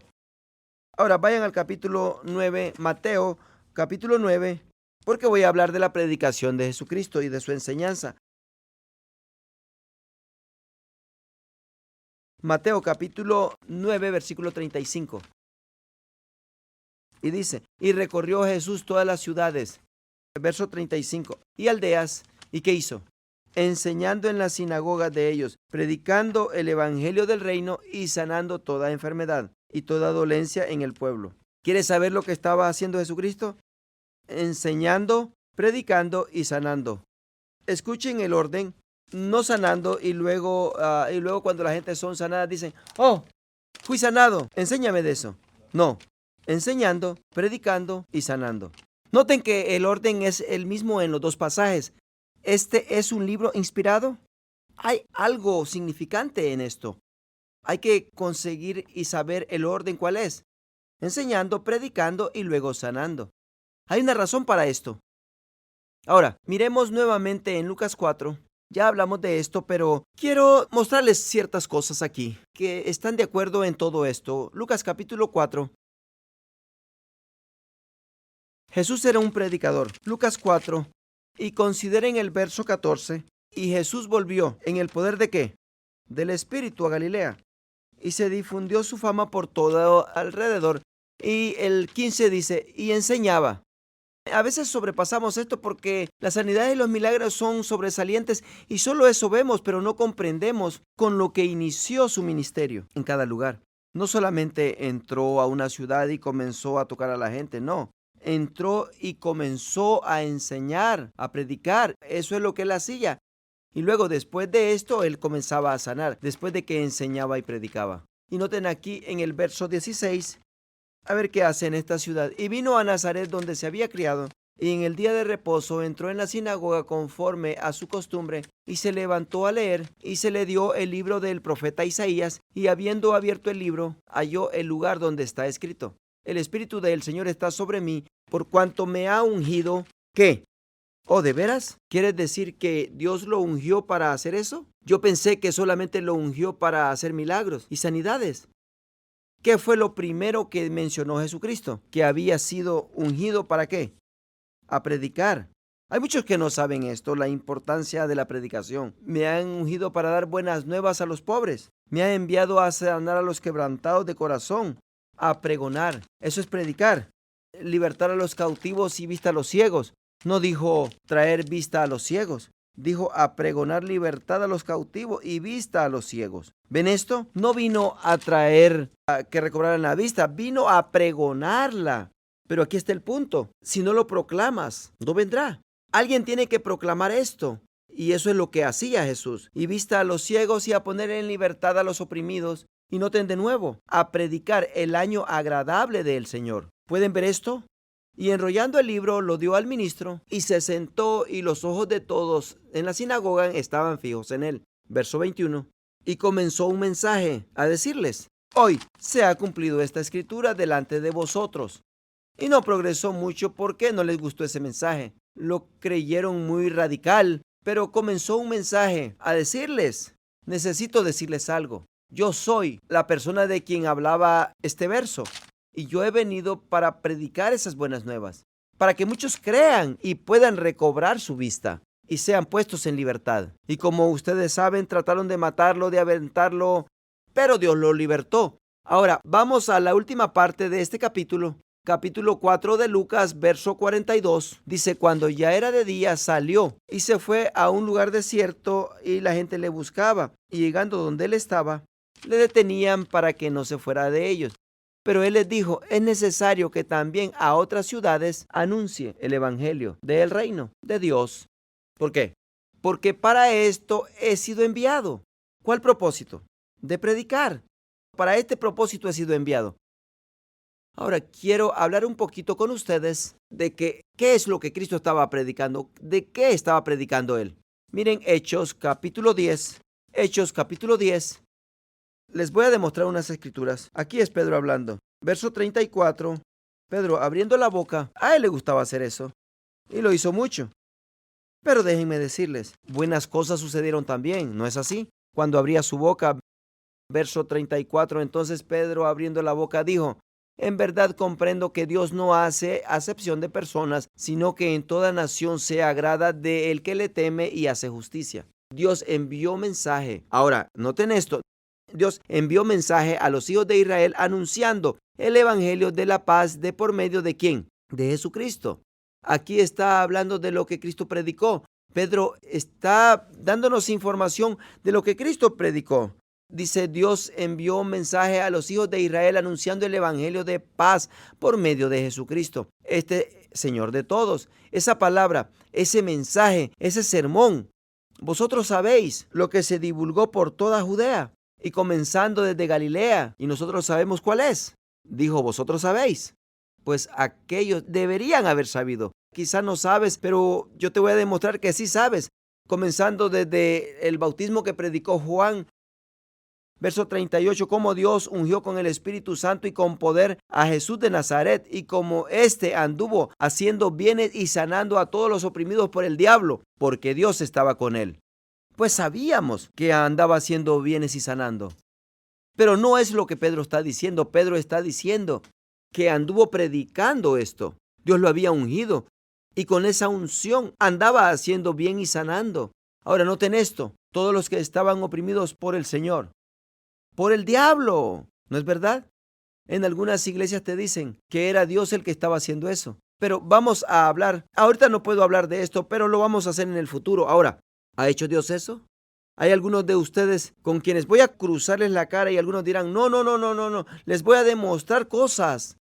Ahora vayan al capítulo 9, Mateo, capítulo 9, porque voy a hablar de la predicación de Jesucristo y de su enseñanza. Mateo, capítulo 9, versículo 35. Y dice, y recorrió Jesús todas las ciudades, verso 35, y aldeas, ¿y qué hizo? Enseñando en las sinagogas de ellos, predicando el evangelio del reino y sanando toda enfermedad y toda dolencia en el pueblo. ¿Quieres saber lo que estaba haciendo Jesucristo? Enseñando, predicando y sanando. Escuchen el orden, no sanando y luego cuando la gente son sanadas dicen, oh, fui sanado, enséñame de eso. No, enseñando, predicando y sanando. Noten que el orden es el mismo en los 2 pasajes. ¿Este es un libro inspirado? Hay algo significante en esto. Hay que conseguir y saber el orden cuál es. Enseñando, predicando y luego sanando. Hay una razón para esto. Ahora, miremos nuevamente en Lucas 4. Ya hablamos de esto, pero quiero mostrarles ciertas cosas aquí que están de acuerdo en todo esto. Lucas capítulo 4. Jesús era un predicador. Lucas 4. Y consideren el verso 14. Y Jesús volvió en el poder ¿de qué? Del Espíritu a Galilea. Y se difundió su fama por todo alrededor. Y el 15 dice, y enseñaba. A veces sobrepasamos esto porque las sanidades y los milagros son sobresalientes y solo eso vemos, pero no comprendemos con lo que inició su ministerio en cada lugar. No solamente entró a una ciudad y comenzó a tocar a la gente, no. Entró y comenzó a enseñar, a predicar. Eso es lo que él hacía. Y luego, después de esto, él comenzaba a sanar, después de que enseñaba y predicaba. Y noten aquí en el verso 16, a ver qué hace en esta ciudad. Y vino a Nazaret donde se había criado, y en el día de reposo entró en la sinagoga conforme a su costumbre, y se levantó a leer, y se le dio el libro del profeta Isaías, y habiendo abierto el libro, halló el lugar donde está escrito: El Espíritu del Señor está sobre mí, por cuanto me ha ungido. ¿Qué? ¿Oh, de veras? ¿Quieres decir que Dios lo ungió para hacer eso? Yo pensé que solamente lo ungió para hacer milagros y sanidades. ¿Qué fue lo primero que mencionó Jesucristo? Que había sido ungido ¿para qué? A predicar. Hay muchos que no saben esto, la importancia de la predicación. Me han ungido para dar buenas nuevas a los pobres. Me ha enviado a sanar a los quebrantados de corazón, a pregonar. Eso es predicar. Libertar a los cautivos y vista a los ciegos. No dijo traer vista a los ciegos. Dijo a pregonar libertad a los cautivos y vista a los ciegos. ¿Ven esto? No vino a traer a que recobraran la vista, vino a pregonarla. Pero aquí está el punto. Si no lo proclamas, no vendrá. Alguien tiene que proclamar esto. Y eso es lo que hacía Jesús. Y vista a los ciegos y a poner en libertad a los oprimidos. Y noten de nuevo, a predicar el año agradable del Señor. ¿Pueden ver esto? Y enrollando el libro lo dio al ministro y se sentó y los ojos de todos en la sinagoga estaban fijos en él. Verso 21. Y comenzó un mensaje a decirles: Hoy se ha cumplido esta escritura delante de vosotros. Y no progresó mucho porque no les gustó ese mensaje. Lo creyeron muy radical, pero comenzó un mensaje a decirles: necesito decirles algo. Yo soy la persona de quien hablaba este verso. Y yo he venido para predicar esas buenas nuevas, para que muchos crean y puedan recobrar su vista y sean puestos en libertad. Y como ustedes saben, trataron de matarlo, de aventarlo, pero Dios lo libertó. Ahora, vamos a la última parte de este capítulo. Capítulo 4 de Lucas, verso 42. Dice: cuando ya era de día, salió y se fue a un lugar desierto y la gente le buscaba. Y llegando donde él estaba, le detenían para que no se fuera de ellos. Pero él les dijo: es necesario que también a otras ciudades anuncie el evangelio del reino de Dios. ¿Por qué? Porque para esto he sido enviado. ¿Cuál propósito? De predicar. Para este propósito he sido enviado. Ahora quiero hablar un poquito con ustedes de qué es lo que Cristo estaba predicando, de qué estaba predicando él. Miren Hechos capítulo 10. Hechos capítulo 10. Les voy a demostrar unas escrituras. Aquí es Pedro hablando. Verso 34. Pedro abriendo la boca. A él le gustaba hacer eso. Y lo hizo mucho. Pero déjenme decirles, buenas cosas sucedieron también, ¿no es así? Cuando abría su boca, verso 34, entonces Pedro abriendo la boca dijo, en verdad comprendo que Dios no hace acepción de personas, sino que en toda nación se agrada de el que le teme y hace justicia. Dios envió mensaje. Ahora, noten esto. Dios envió mensaje a los hijos de Israel anunciando el evangelio de la paz de por medio de ¿quién? De Jesucristo. Aquí está hablando de lo que Cristo predicó. Pedro está dándonos información de lo que Cristo predicó. Dice, Dios envió un mensaje a los hijos de Israel anunciando el evangelio de paz por medio de Jesucristo, este Señor de todos. Esa palabra, ese mensaje, ese sermón, vosotros sabéis lo que se divulgó por toda Judea y comenzando desde Galilea, y nosotros sabemos cuál es. Dijo, vosotros sabéis. Pues aquellos deberían haber sabido. Quizá no sabes, pero yo te voy a demostrar que sí sabes. Comenzando desde el bautismo que predicó Juan, verso 38, cómo Dios ungió con el Espíritu Santo y con poder a Jesús de Nazaret, y como éste anduvo haciendo bienes y sanando a todos los oprimidos por el diablo, porque Dios estaba con él. Pues sabíamos que andaba haciendo bienes y sanando. Pero no es lo que Pedro está diciendo. Pedro está diciendo que anduvo predicando esto. Dios lo había ungido y con esa unción andaba haciendo bien y sanando. Ahora noten esto, todos los que estaban oprimidos por el Señor, por el diablo, ¿no es verdad? En algunas iglesias te dicen que era Dios el que estaba haciendo eso. Pero vamos a hablar, ahorita no puedo hablar de esto, pero lo vamos a hacer en el futuro. Ahora, ¿ha hecho Dios eso? Hay algunos de ustedes con quienes voy a cruzarles la cara y algunos dirán, no, les voy a demostrar cosas.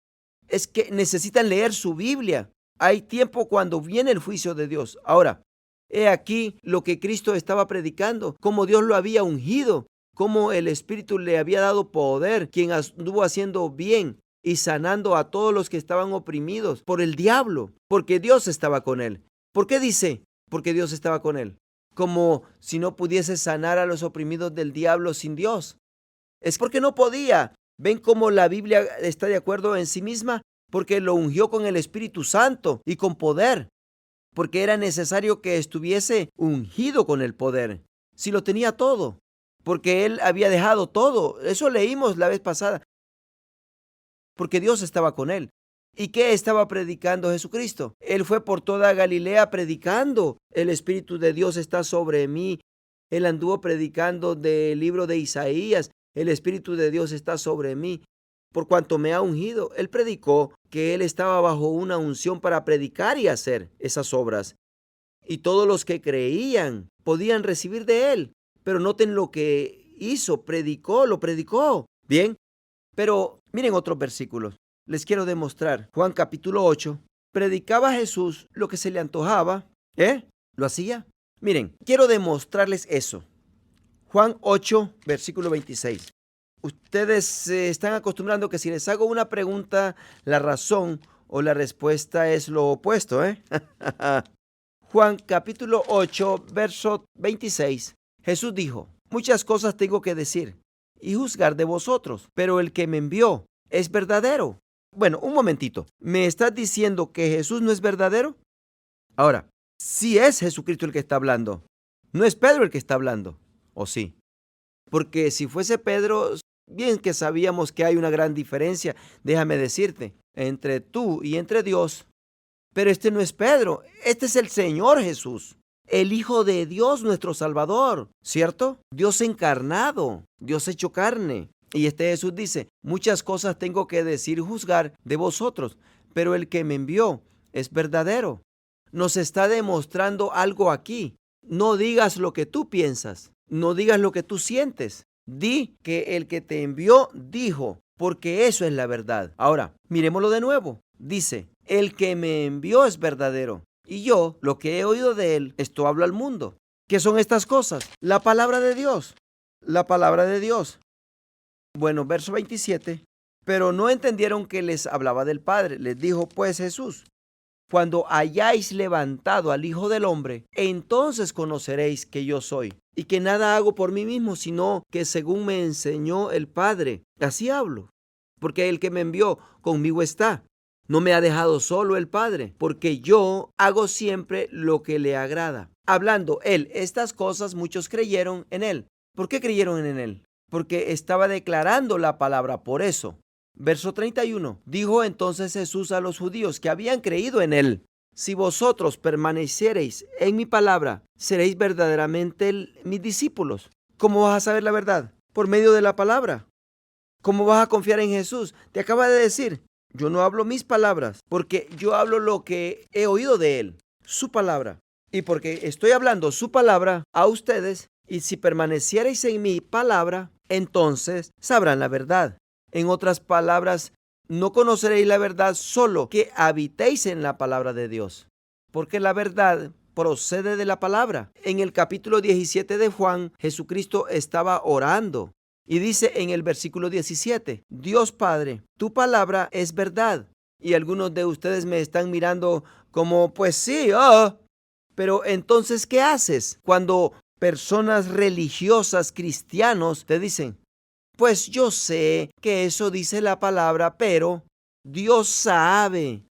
Es que necesitan leer su Biblia. Hay tiempo cuando viene el juicio de Dios. Ahora, he aquí lo que Cristo estaba predicando, cómo Dios lo había ungido, cómo el Espíritu le había dado poder, quien anduvo haciendo bien y sanando a todos los que estaban oprimidos por el diablo, porque Dios estaba con él. ¿Por qué dice? Porque Dios estaba con él. Como si no pudiese sanar a los oprimidos del diablo sin Dios. Es porque no podía. ¿Ven cómo la Biblia está de acuerdo en sí misma? Porque lo ungió con el Espíritu Santo y con poder. Porque era necesario que estuviese ungido con el poder. Si lo tenía todo. Porque él había dejado todo. Eso leímos la vez pasada. Porque Dios estaba con él. ¿Y qué estaba predicando Jesucristo? Él fue por toda Galilea predicando. El Espíritu de Dios está sobre mí. Él anduvo predicando del libro de Isaías. El Espíritu de Dios está sobre mí, por cuanto me ha ungido. Él predicó que él estaba bajo una unción para predicar y hacer esas obras. Y todos los que creían podían recibir de él. Pero noten lo que hizo, lo predicó. Bien, pero miren otros versículos. Les quiero demostrar. Juan capítulo 8. Predicaba Jesús lo que se le antojaba. ¿Lo hacía? Miren, quiero demostrarles eso. Juan 8, versículo 26. Ustedes se están acostumbrando que si les hago una pregunta, la razón o la respuesta es lo opuesto, Juan capítulo 8, verso 26. Jesús dijo, muchas cosas tengo que decir y juzgar de vosotros, pero el que me envió es verdadero. Bueno, un momentito. ¿Me estás diciendo que Jesús no es verdadero? Ahora, sí es Jesucristo el que está hablando. No es Pedro el que está hablando. ¿O sí? Porque si fuese Pedro, bien que sabíamos que hay una gran diferencia, déjame decirte, entre tú y entre Dios. Pero este no es Pedro, este es el Señor Jesús, el Hijo de Dios, nuestro Salvador, ¿cierto? Dios encarnado, Dios hecho carne. Y este Jesús dice, muchas cosas tengo que decir y juzgar de vosotros, pero el que me envió es verdadero. Nos está demostrando algo aquí. No digas lo que tú piensas. No digas lo que tú sientes. Di que el que te envió dijo, porque eso es la verdad. Ahora, miremoslo de nuevo. Dice, el que me envió es verdadero. Y yo, lo que he oído de él, esto hablo al mundo. ¿Qué son estas cosas? La palabra de Dios. La palabra de Dios. Bueno, verso 27. Pero no entendieron que les hablaba del Padre. Les dijo pues Jesús: cuando hayáis levantado al Hijo del Hombre, entonces conoceréis que yo soy, y que nada hago por mí mismo, sino que según me enseñó el Padre, así hablo. Porque el que me envió conmigo está. No me ha dejado solo el Padre, porque yo hago siempre lo que le agrada. Hablando él estas cosas, muchos creyeron en él. ¿Por qué creyeron en él? Porque estaba declarando la palabra, por eso. Verso 31. Dijo entonces Jesús a los judíos que habían creído en él: si vosotros permaneciereis en mi palabra, seréis verdaderamente mis discípulos. ¿Cómo vas a saber la verdad? Por medio de la palabra. ¿Cómo vas a confiar en Jesús? Te acaba de decir: yo no hablo mis palabras, porque yo hablo lo que he oído de él, su palabra. Y porque estoy hablando su palabra a ustedes, y si permaneciereis en mi palabra, entonces sabrán la verdad. En otras palabras, no conoceréis la verdad solo que habitéis en la palabra de Dios, porque la verdad procede de la palabra. En el capítulo 17 de Juan, Jesucristo estaba orando y dice en el versículo 17: Dios Padre, tu palabra es verdad. Y algunos de ustedes me están mirando como, pues sí, pero entonces, ¿qué haces cuando personas religiosas, cristianos, te dicen: pues yo sé que eso dice la palabra, pero Dios sabe?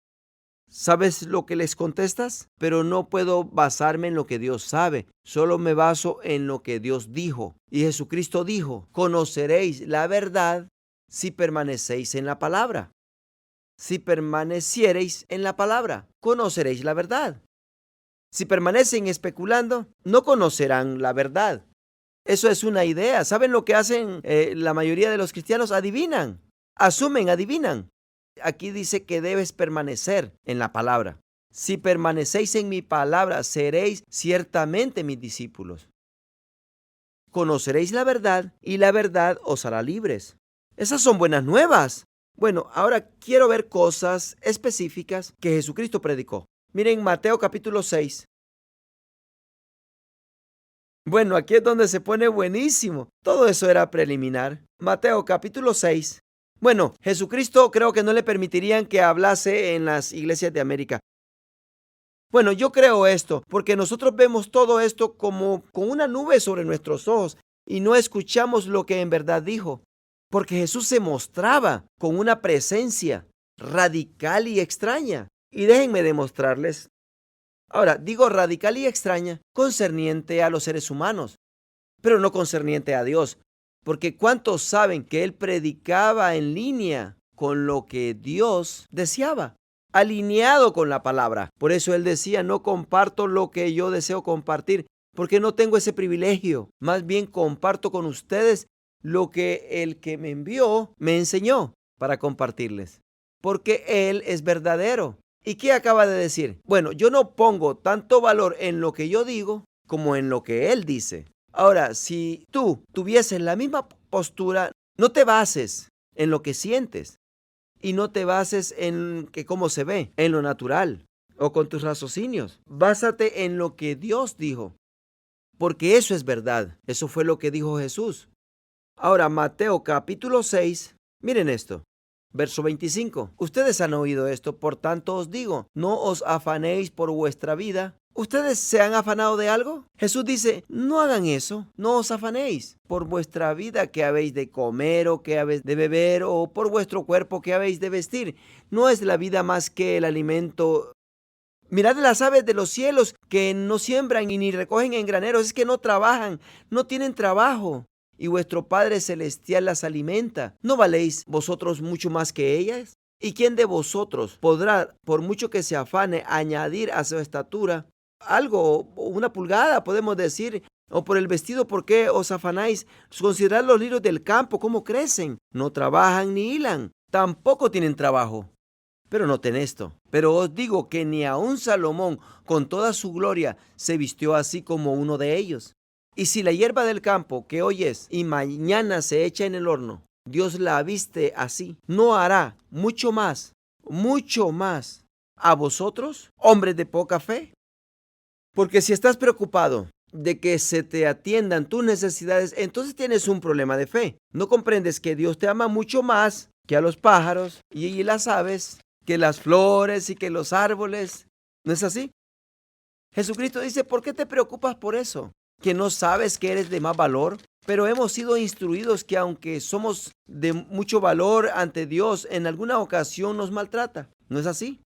¿Sabes lo que les contestas? Pero no puedo basarme en lo que Dios sabe. Solo me baso en lo que Dios dijo. Y Jesucristo dijo: conoceréis la verdad si permanecéis en la palabra. Si permaneciereis en la palabra, conoceréis la verdad. Si permanecen especulando, no conocerán la verdad. Eso es una idea. ¿Saben lo que hacen la mayoría de los cristianos? Adivinan, asumen, adivinan. Aquí dice que debes permanecer en la palabra. Si permanecéis en mi palabra, seréis ciertamente mis discípulos. Conoceréis la verdad y la verdad os hará libres. Esas son buenas nuevas. Bueno, ahora quiero ver cosas específicas que Jesucristo predicó. Miren Mateo capítulo 6. Bueno, aquí es donde se pone buenísimo. Todo eso era preliminar. Mateo capítulo 6. Bueno, Jesucristo creo que no le permitirían que hablase en las iglesias de América. Bueno, yo creo esto, porque nosotros vemos todo esto como con una nube sobre nuestros ojos y no escuchamos lo que en verdad dijo. Porque Jesús se mostraba con una presencia radical y extraña. Y déjenme demostrarles. Ahora, digo radical y extraña concerniente a los seres humanos, pero no concerniente a Dios, porque ¿cuántos saben que él predicaba en línea con lo que Dios deseaba? Alineado con la palabra. Por eso él decía: no comparto lo que yo deseo compartir, porque no tengo ese privilegio. Más bien comparto con ustedes lo que el que me envió me enseñó para compartirles, porque él es verdadero. ¿Y qué acaba de decir? Bueno, yo no pongo tanto valor en lo que yo digo como en lo que él dice. Ahora, si tú tuvieses la misma postura, no te bases en lo que sientes y no te bases en que cómo se ve, en lo natural o con tus raciocinios. Básate en lo que Dios dijo, porque eso es verdad. Eso fue lo que dijo Jesús. Ahora, Mateo capítulo 6, miren esto. Verso 25. Ustedes han oído esto, por tanto os digo, no os afanéis por vuestra vida. ¿Ustedes se han afanado de algo? Jesús dice: no hagan eso, no os afanéis por vuestra vida, que habéis de comer o que habéis de beber, o por vuestro cuerpo, que habéis de vestir. ¿No es la vida más que el alimento? Mirad las aves de los cielos, que no siembran y ni recogen en graneros, es que no trabajan, no tienen trabajo, y vuestro Padre Celestial las alimenta. ¿No valéis vosotros mucho más que ellas? ¿Y quién de vosotros podrá, por mucho que se afane, añadir a su estatura algo, una pulgada, podemos decir? O por el vestido, ¿por qué os afanáis? Considerad los lirios del campo, cómo crecen. No trabajan ni hilan, tampoco tienen trabajo. Pero noten esto. Pero os digo que ni aun Salomón, con toda su gloria, se vistió así como uno de ellos. Y si la hierba del campo, que hoy es y mañana se echa en el horno, Dios la viste así, ¿no hará mucho más a vosotros, hombres de poca fe? Porque si estás preocupado de que se te atiendan tus necesidades, entonces tienes un problema de fe. No comprendes que Dios te ama mucho más que a los pájaros y las aves, que las flores y que los árboles. ¿No es así? Jesucristo dice, ¿por qué te preocupas por eso? ¿Que no sabes que eres de más valor? Pero hemos sido instruidos que aunque somos de mucho valor ante Dios, en alguna ocasión nos maltrata. ¿No es así?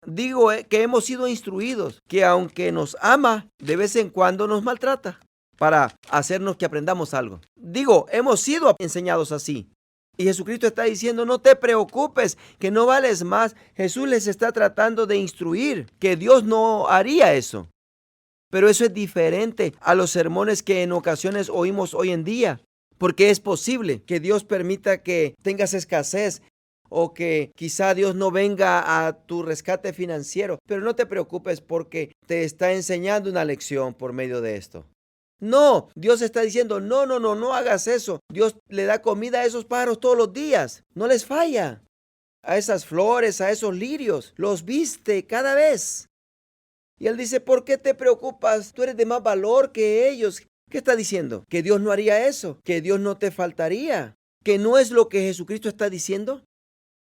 Digo que hemos sido instruidos que aunque nos ama, de vez en cuando nos maltrata para hacernos que aprendamos algo. Digo, hemos sido enseñados así. Y Jesucristo está diciendo, no te preocupes, que no vales más. Jesús les está tratando de instruir que Dios no haría eso. Pero eso es diferente a los sermones que en ocasiones oímos hoy en día, porque es posible que Dios permita que tengas escasez o que quizá Dios no venga a tu rescate financiero, pero no te preocupes porque te está enseñando una lección por medio de esto. No, Dios está diciendo, no hagas eso. Dios le da comida a esos pájaros todos los días, no les falla. A esas flores, a esos lirios, los viste cada vez. Y él dice, ¿por qué te preocupas? Tú eres de más valor que ellos. ¿Qué está diciendo? ¿Que Dios no haría eso? ¿Que Dios no te faltaría? ¿Que no es lo que Jesucristo está diciendo?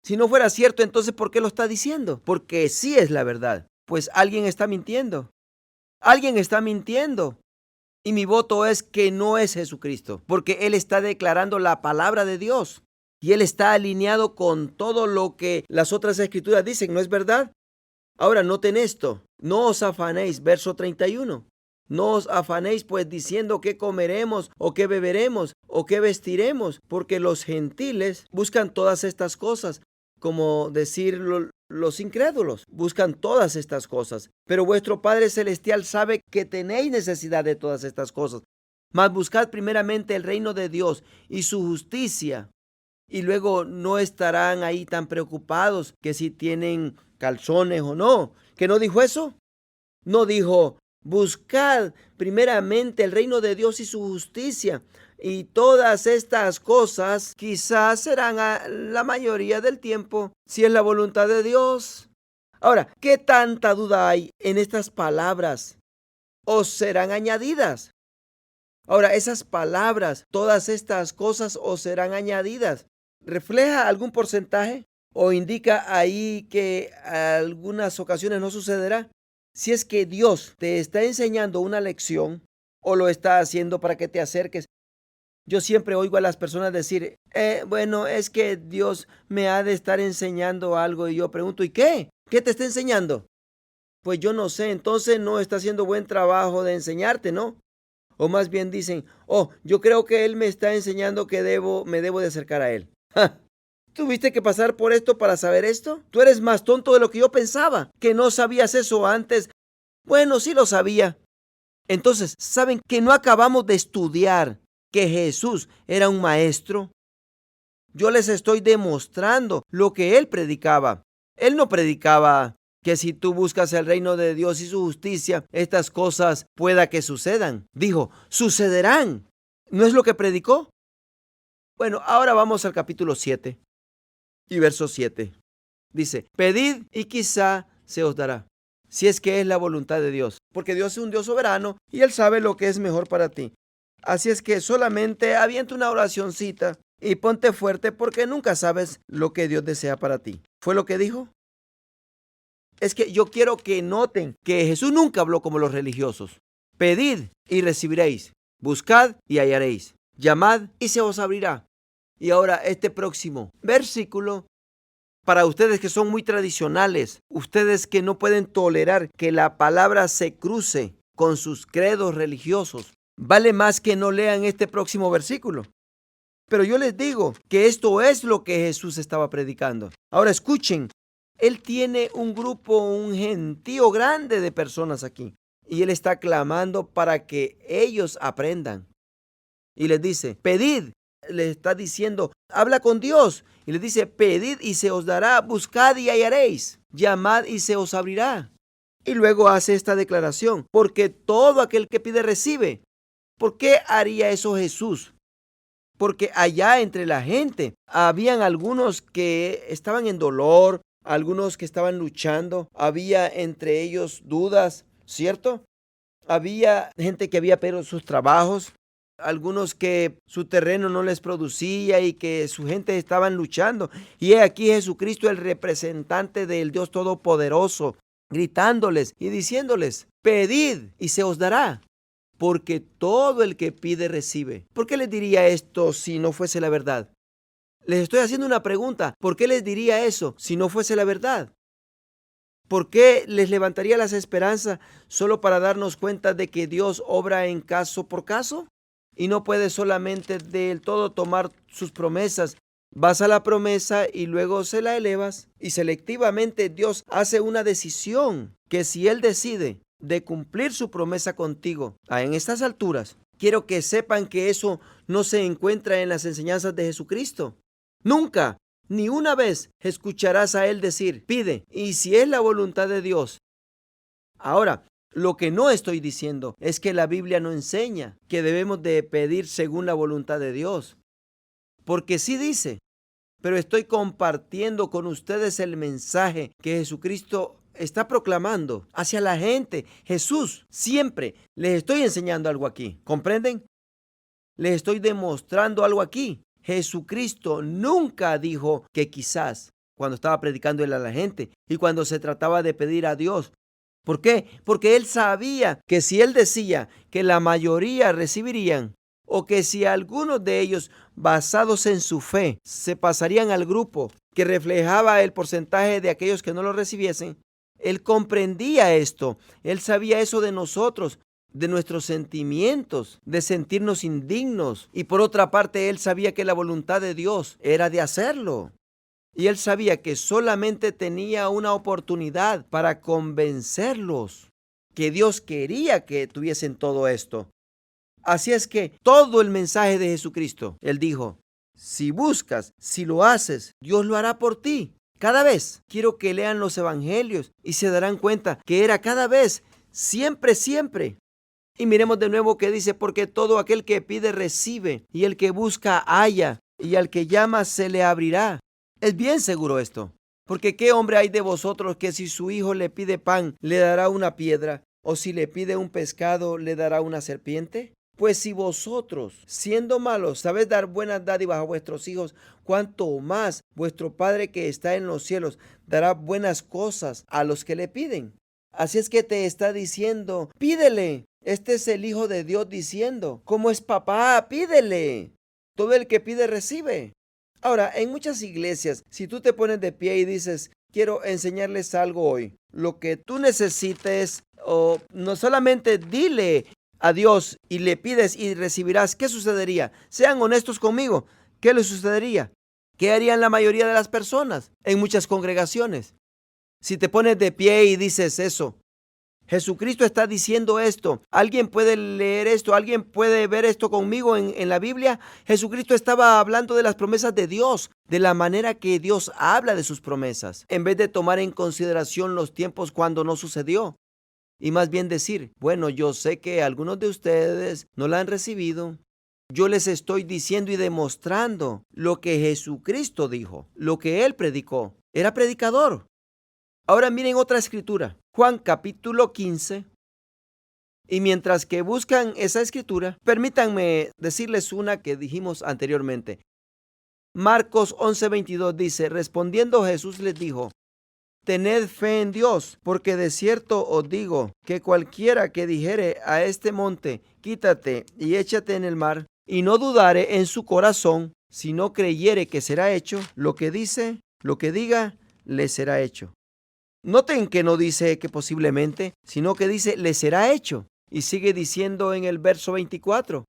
Si no fuera cierto, entonces ¿por qué lo está diciendo? Porque sí es la verdad. Pues alguien está mintiendo. Alguien está mintiendo. Y mi voto es que no es Jesucristo, porque Él está declarando la palabra de Dios. Y Él está alineado con todo lo que las otras escrituras dicen, ¿no es verdad? Ahora noten esto, no os afanéis, verso 31. No os afanéis pues diciendo qué comeremos o qué beberemos o qué vestiremos, porque los gentiles buscan todas estas cosas, como decir los incrédulos, buscan todas estas cosas. Pero vuestro Padre Celestial sabe que tenéis necesidad de todas estas cosas. Mas buscad primeramente el reino de Dios y su justicia, y luego no estarán ahí tan preocupados que si tienen calzones o no. ¿Que no dijo eso? No dijo, buscad primeramente el reino de Dios y su justicia, y todas estas cosas quizás serán la mayoría del tiempo, si es la voluntad de Dios. Ahora, ¿qué tanta duda hay en estas palabras? ¿Os serán añadidas? Ahora, esas palabras, todas estas cosas os serán añadidas, ¿refleja algún porcentaje? ¿O indica ahí que algunas ocasiones no sucederá? Si es que Dios te está enseñando una lección o lo está haciendo para que te acerques. Yo siempre oigo a las personas decir, bueno, es que Dios me ha de estar enseñando algo. Y yo pregunto, ¿y qué? ¿Qué te está enseñando? Pues yo no sé, entonces no está haciendo buen trabajo de enseñarte, ¿no? O más bien dicen, yo creo que Él me está enseñando que me debo de acercar a Él. ¡Ja! ¿Tuviste que pasar por esto para saber esto? Tú eres más tonto de lo que yo pensaba, que no sabías eso antes. Bueno, sí lo sabía. Entonces, ¿saben que no acabamos de estudiar que Jesús era un maestro? Yo les estoy demostrando lo que Él predicaba. Él no predicaba que si tú buscas el reino de Dios y su justicia, estas cosas pueda que sucedan. Dijo, sucederán. ¿No es lo que predicó? Bueno, ahora vamos al capítulo 7. Y verso 7 dice, pedid y quizá se os dará, si es que es la voluntad de Dios, porque Dios es un Dios soberano y Él sabe lo que es mejor para ti. Así es que solamente avienta una oracioncita y ponte fuerte porque nunca sabes lo que Dios desea para ti. ¿Fue lo que dijo? Es que yo quiero que noten que Jesús nunca habló como los religiosos. Pedid y recibiréis, buscad y hallaréis, llamad y se os abrirá. Y ahora este próximo versículo, para ustedes que son muy tradicionales, ustedes que no pueden tolerar que la palabra se cruce con sus credos religiosos, vale más que no lean este próximo versículo. Pero yo les digo que esto es lo que Jesús estaba predicando. Ahora escuchen, Él tiene un grupo, un gentío grande de personas aquí, y Él está clamando para que ellos aprendan. Y les dice, pedid. Le está diciendo, habla con Dios. Y le dice, pedid y se os dará, buscad y hallaréis, llamad y se os abrirá. Y luego hace esta declaración, porque todo aquel que pide recibe. ¿Por qué haría eso Jesús? Porque allá entre la gente habían algunos que estaban en dolor, algunos que estaban luchando, había entre ellos dudas, ¿cierto? Había gente que había perdido sus trabajos, algunos que su terreno no les producía y que su gente estaban luchando. Y he aquí Jesucristo, el representante del Dios Todopoderoso, gritándoles y diciéndoles: pedid y se os dará, porque todo el que pide recibe. ¿Por qué les diría esto si no fuese la verdad? Les estoy haciendo una pregunta. ¿Por qué les diría eso si no fuese la verdad? ¿Por qué les levantaría las esperanzas solo para darnos cuenta de que Dios obra en caso por caso? Y no puede solamente del todo tomar sus promesas. Vas a la promesa y luego se la elevas. Y selectivamente Dios hace una decisión que si Él decide de cumplir su promesa contigo en estas alturas, quiero que sepan que eso no se encuentra en las enseñanzas de Jesucristo. Nunca. Ni una vez escucharás a Él decir: pide, y si es la voluntad de Dios. Ahora, lo que no estoy diciendo es que la Biblia no enseña que debemos de pedir según la voluntad de Dios. Porque sí dice, pero estoy compartiendo con ustedes el mensaje que Jesucristo está proclamando hacia la gente. Jesús siempre les estoy enseñando algo aquí. ¿Comprenden? Les estoy demostrando algo aquí. Jesucristo nunca dijo que quizás, cuando estaba predicando él a la gente y cuando se trataba de pedir a Dios. ¿Por qué? Porque él sabía que si él decía que la mayoría recibirían, o que si algunos de ellos, basados en su fe, se pasarían al grupo que reflejaba el porcentaje de aquellos que no lo recibiesen, él comprendía esto. Él sabía eso de nosotros, de nuestros sentimientos, de sentirnos indignos. Y por otra parte, él sabía que la voluntad de Dios era de hacerlo. Y él sabía que solamente tenía una oportunidad para convencerlos que Dios quería que tuviesen todo esto. Así es que todo el mensaje de Jesucristo, él dijo: si buscas, si lo haces, Dios lo hará por ti. Cada vez quiero que lean los evangelios y se darán cuenta que era cada vez, siempre, siempre. Y miremos de nuevo que dice: porque todo aquel que pide recibe, y el que busca halla, y al que llama se le abrirá. Es bien seguro esto, porque ¿qué hombre hay de vosotros que si su hijo le pide pan, le dará una piedra? ¿O si le pide un pescado, le dará una serpiente? Pues si vosotros, siendo malos, sabéis dar buenas dádivas a vuestros hijos, cuánto más vuestro Padre que está en los cielos dará buenas cosas a los que le piden. Así es que te está diciendo: pídele. Este es el Hijo de Dios diciendo: ¿cómo es papá? Pídele. Todo el que pide recibe. Ahora, en muchas iglesias, si tú te pones de pie y dices: quiero enseñarles algo hoy, lo que tú necesites, o no solamente dile a Dios y le pides y recibirás, ¿qué sucedería? Sean honestos conmigo. ¿Qué les sucedería? ¿Qué harían la mayoría de las personas en muchas congregaciones? Si te pones de pie y dices eso, Jesucristo está diciendo esto. ¿Alguien puede leer esto? ¿Alguien puede ver esto conmigo en la Biblia? Jesucristo estaba hablando de las promesas de Dios, de la manera que Dios habla de sus promesas, en vez de tomar en consideración los tiempos cuando no sucedió. Y más bien decir: bueno, yo sé que algunos de ustedes no la han recibido. Yo les estoy diciendo y demostrando lo que Jesucristo dijo, lo que Él predicó. Era predicador. Ahora miren otra escritura, Juan capítulo 15. Y mientras que buscan esa escritura, permítanme decirles una que dijimos anteriormente. Marcos 11:22 dice: respondiendo Jesús les dijo: tened fe en Dios, porque de cierto os digo que cualquiera que dijere a este monte: quítate y échate en el mar, y no dudare en su corazón, sino creyere que será hecho lo que dice, lo que diga, le será hecho. Noten que no dice que posiblemente, sino que dice: le será hecho. Y sigue diciendo en el verso 24: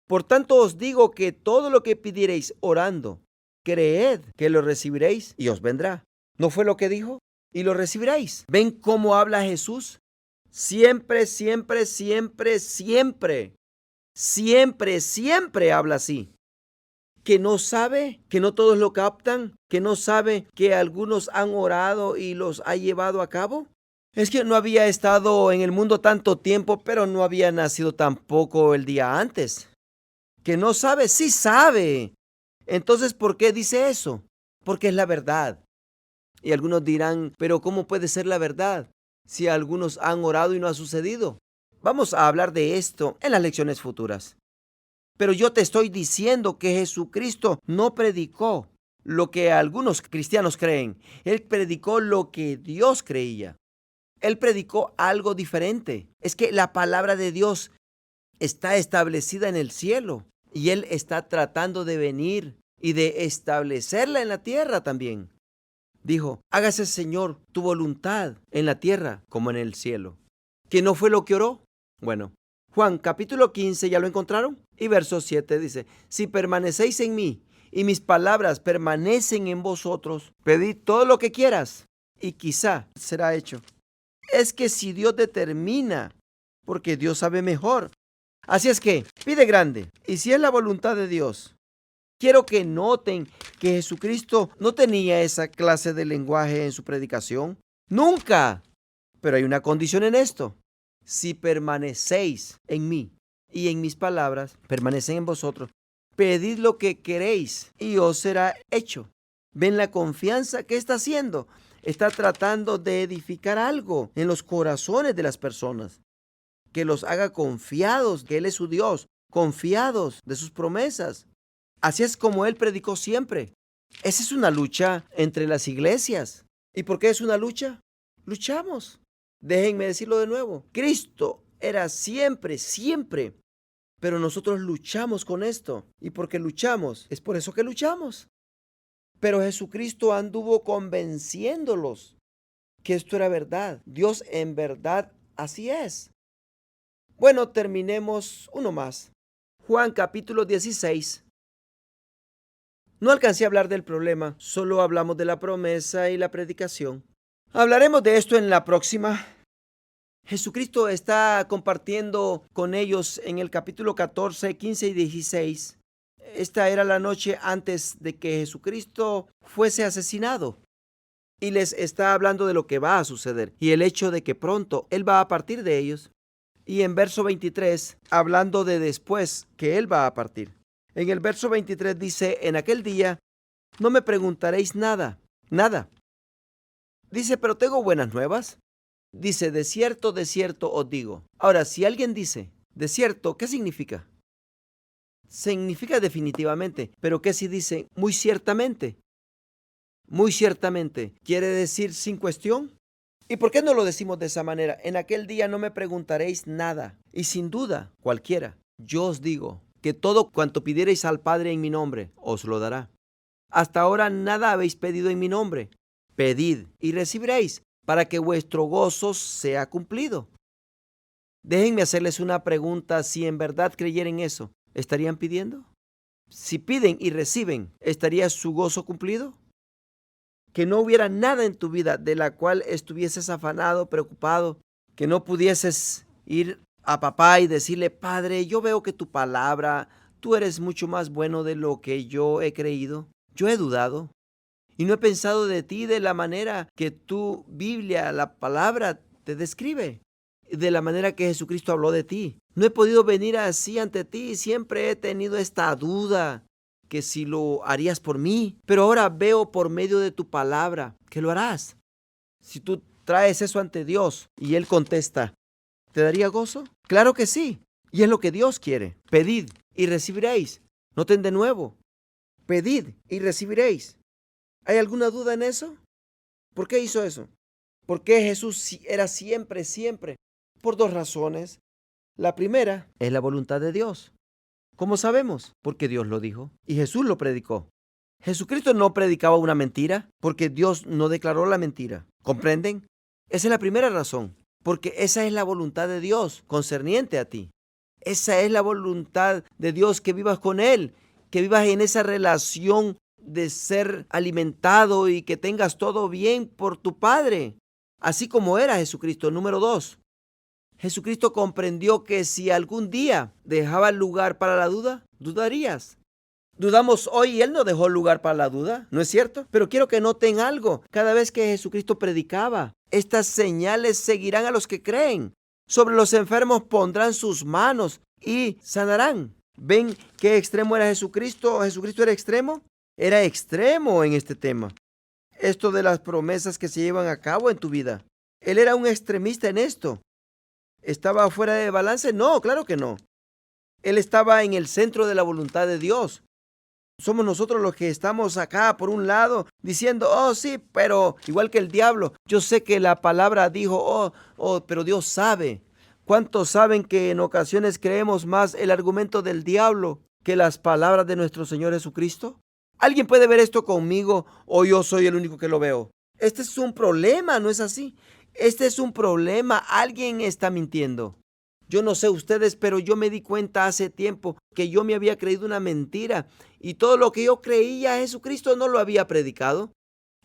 por tanto os digo que todo lo que pidiereis orando, creed que lo recibiréis y os vendrá. ¿No fue lo que dijo? Y lo recibiréis. ¿Ven cómo habla Jesús? Siempre, siempre, siempre, siempre, siempre, siempre habla así. ¿Que no sabe? ¿Que no todos lo captan? ¿Que no sabe que algunos han orado y los ha llevado a cabo? Es que no había estado en el mundo tanto tiempo, pero no había nacido tampoco el día antes. ¿Que no sabe? Sí sabe. Entonces, ¿por qué dice eso? Porque es la verdad. Y algunos dirán, pero ¿cómo puede ser la verdad si algunos han orado y no ha sucedido? Vamos a hablar de esto en las lecciones futuras. Pero yo te estoy diciendo que Jesucristo no predicó lo que algunos cristianos creen. Él predicó lo que Dios creía. Él predicó algo diferente. Es que la palabra de Dios está establecida en el cielo y Él está tratando de venir y de establecerla en la tierra también. Dijo, hágase, Señor, tu voluntad en la tierra como en el cielo. ¿Que no fue lo que oró? Bueno, Juan capítulo 15, ¿ya lo encontraron? Y verso 7 dice, si permanecéis en mí y mis palabras permanecen en vosotros, pedid todo lo que quieras y quizá será hecho. Es que si Dios determina, porque Dios sabe mejor. Así es que pide grande. Y si es la voluntad de Dios, quiero que noten que Jesucristo no tenía esa clase de lenguaje en su predicación. Nunca. Pero hay una condición en esto. Si permanecéis en mí y en mis palabras permanecen en vosotros, pedid lo que queréis y os será hecho. ¿Ven la confianza que está haciendo? Está tratando de edificar algo en los corazones de las personas, que los haga confiados, que Él es su Dios, confiados de sus promesas. Así es como Él predicó siempre. Esa es una lucha entre las iglesias. ¿Y por qué es una lucha? Luchamos. Déjenme decirlo de nuevo. Cristo era siempre, siempre. Pero nosotros luchamos con esto. Y porque luchamos, es por eso que luchamos. Pero Jesucristo anduvo convenciéndolos que esto era verdad. Dios en verdad así es. Bueno, terminemos uno más. Juan capítulo 16. No alcancé a hablar del problema, solo hablamos de la promesa y la predicación. Hablaremos de esto en la próxima. Jesucristo está compartiendo con ellos en el capítulo 14, 15 y 16. Esta era la noche antes de que Jesucristo fuese asesinado. Y les está hablando de lo que va a suceder y el hecho de que pronto Él va a partir de ellos. Y en verso 23, hablando de después que Él va a partir. En el verso 23 dice, en aquel día no me preguntaréis nada. Dice, pero tengo buenas nuevas. Dice, de cierto os digo. Ahora, si alguien dice, de cierto, ¿qué significa? Significa definitivamente, pero ¿qué si dice muy ciertamente? Muy ciertamente, ¿quiere decir sin cuestión? ¿Y por qué no lo decimos de esa manera? En aquel día no me preguntaréis nada, y sin duda, cualquiera, yo os digo que todo cuanto pidiereis al Padre en mi nombre, os lo dará. Hasta ahora nada habéis pedido en mi nombre. Pedid y recibiréis, para que vuestro gozo sea cumplido. Déjenme hacerles una pregunta. Si en verdad creyeren eso, ¿estarían pidiendo? Si piden y reciben, ¿estaría su gozo cumplido? Que no hubiera nada en tu vida de la cual estuvieses afanado, preocupado, que no pudieses ir a papá y decirle, Padre, yo veo que tu palabra, tú eres mucho más bueno de lo que yo he creído. Yo he dudado y no he pensado de ti de la manera que tu Biblia, la palabra, te describe, de la manera que Jesucristo habló de ti. No he podido venir así ante ti, siempre he tenido esta duda, que si lo harías por mí, pero ahora veo por medio de tu palabra que lo harás. Si tú traes eso ante Dios y Él contesta, ¿te daría gozo? Claro que sí, y es lo que Dios quiere. Pedid y recibiréis. Noten de nuevo, pedid y recibiréis. ¿Hay alguna duda en eso? ¿Por qué hizo eso? ¿Por qué Jesús era siempre? Por dos razones. La primera es la voluntad de Dios. ¿Cómo sabemos? Porque Dios lo dijo y Jesús lo predicó. Jesucristo no predicaba una mentira porque Dios no declaró la mentira. ¿Comprenden? Esa es la primera razón, porque esa es la voluntad de Dios concerniente a ti. Esa es la voluntad de Dios, que vivas con Él, que vivas en esa relación de ser alimentado y que tengas todo bien por tu Padre, así como era Jesucristo. Número 2. Jesucristo comprendió que si algún día dejaba lugar para la duda, dudarías. Dudamos hoy y Él no dejó lugar para la duda, ¿no es cierto? Pero quiero que noten algo. Cada vez que Jesucristo predicaba, estas señales seguirán a los que creen. Sobre los enfermos pondrán sus manos y sanarán. ¿Ven qué extremo era Jesucristo? ¿Jesucristo era extremo? Era extremo en este tema. esto de las promesas que se llevan a cabo en tu vida. Él era un extremista en esto. ¿Estaba fuera de balance? No, claro que no. Él estaba en el centro de la voluntad de Dios. Somos nosotros los que estamos acá por un lado diciendo, oh sí, pero igual que el diablo, yo sé que la palabra dijo, pero Dios sabe. ¿Cuántos saben que en ocasiones creemos más el argumento del diablo que las palabras de nuestro Señor Jesucristo? ¿Alguien puede ver esto conmigo o yo soy el único que lo veo? Este es un problema, ¿no es así? Este es un problema. Alguien está mintiendo. Yo no sé ustedes, pero yo me di cuenta hace tiempo que yo me había creído una mentira y todo lo que yo creía Jesucristo no lo había predicado.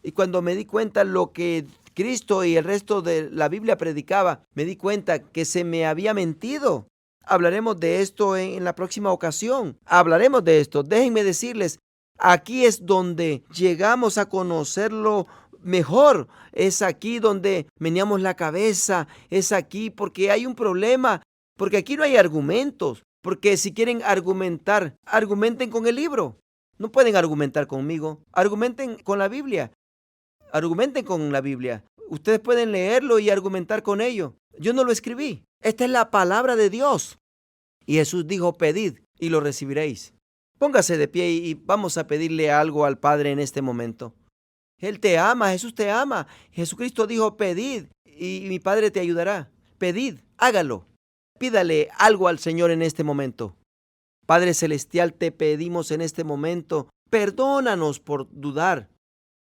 Y cuando me di cuenta lo que Cristo y el resto de la Biblia predicaba, me di cuenta que se me había mentido. Hablaremos de esto en la próxima ocasión. Hablaremos de esto. Déjenme decirles, aquí es donde llegamos a conocerlo mejor. Es aquí donde meneamos la cabeza. Es aquí porque hay un problema. Porque aquí no hay argumentos. Porque si quieren argumentar, argumenten con el libro. No pueden argumentar conmigo. Argumenten con la Biblia. Argumenten con la Biblia. Ustedes pueden leerlo y argumentar con ello. Yo no lo escribí. Esta es la palabra de Dios. Y Jesús dijo, pedid y lo recibiréis. Póngase de pie y vamos a pedirle algo al Padre en este momento. Él te ama, Jesús te ama. Jesucristo dijo, pedid y mi Padre te ayudará. Pedid, hágalo. Pídale algo al Señor en este momento. Padre Celestial, te pedimos en este momento, perdónanos por dudar.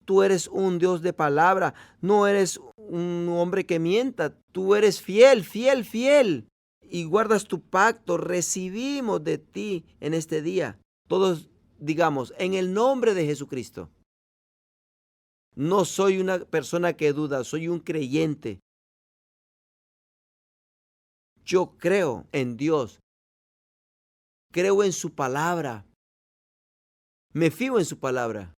Tú eres un Dios de palabra, no eres un hombre que mienta. Tú eres fiel, fiel, fiel. Y guardas tu pacto. Recibimos de ti en este día. Todos digamos, en el nombre de Jesucristo. No soy una persona que duda, soy un creyente. Yo creo en Dios. Creo en su palabra. Me fío en su palabra.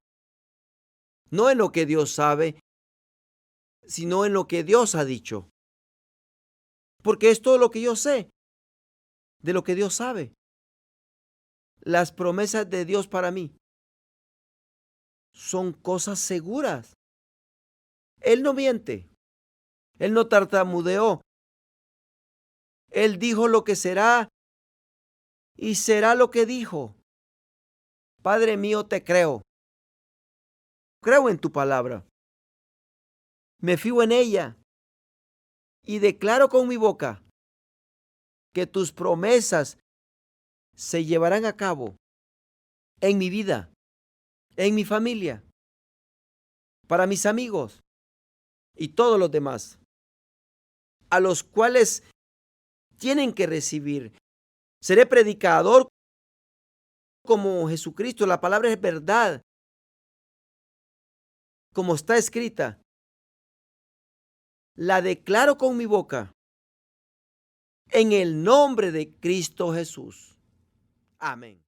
No en lo que Dios sabe, sino en lo que Dios ha dicho. Porque es todo lo que yo sé de lo que Dios sabe. Las promesas de Dios para mí son cosas seguras. Él no miente. Él no tartamudeó. Él dijo lo que será y será lo que dijo. Padre mío, te creo. Creo en tu palabra. Me fío en ella y declaro con mi boca que tus promesas se llevarán a cabo en mi vida, en mi familia, para mis amigos y todos los demás, a los cuales tienen que recibir. Seré predicador como Jesucristo. La palabra es verdad, como está escrita. La declaro con mi boca en el nombre de Cristo Jesús. Amén.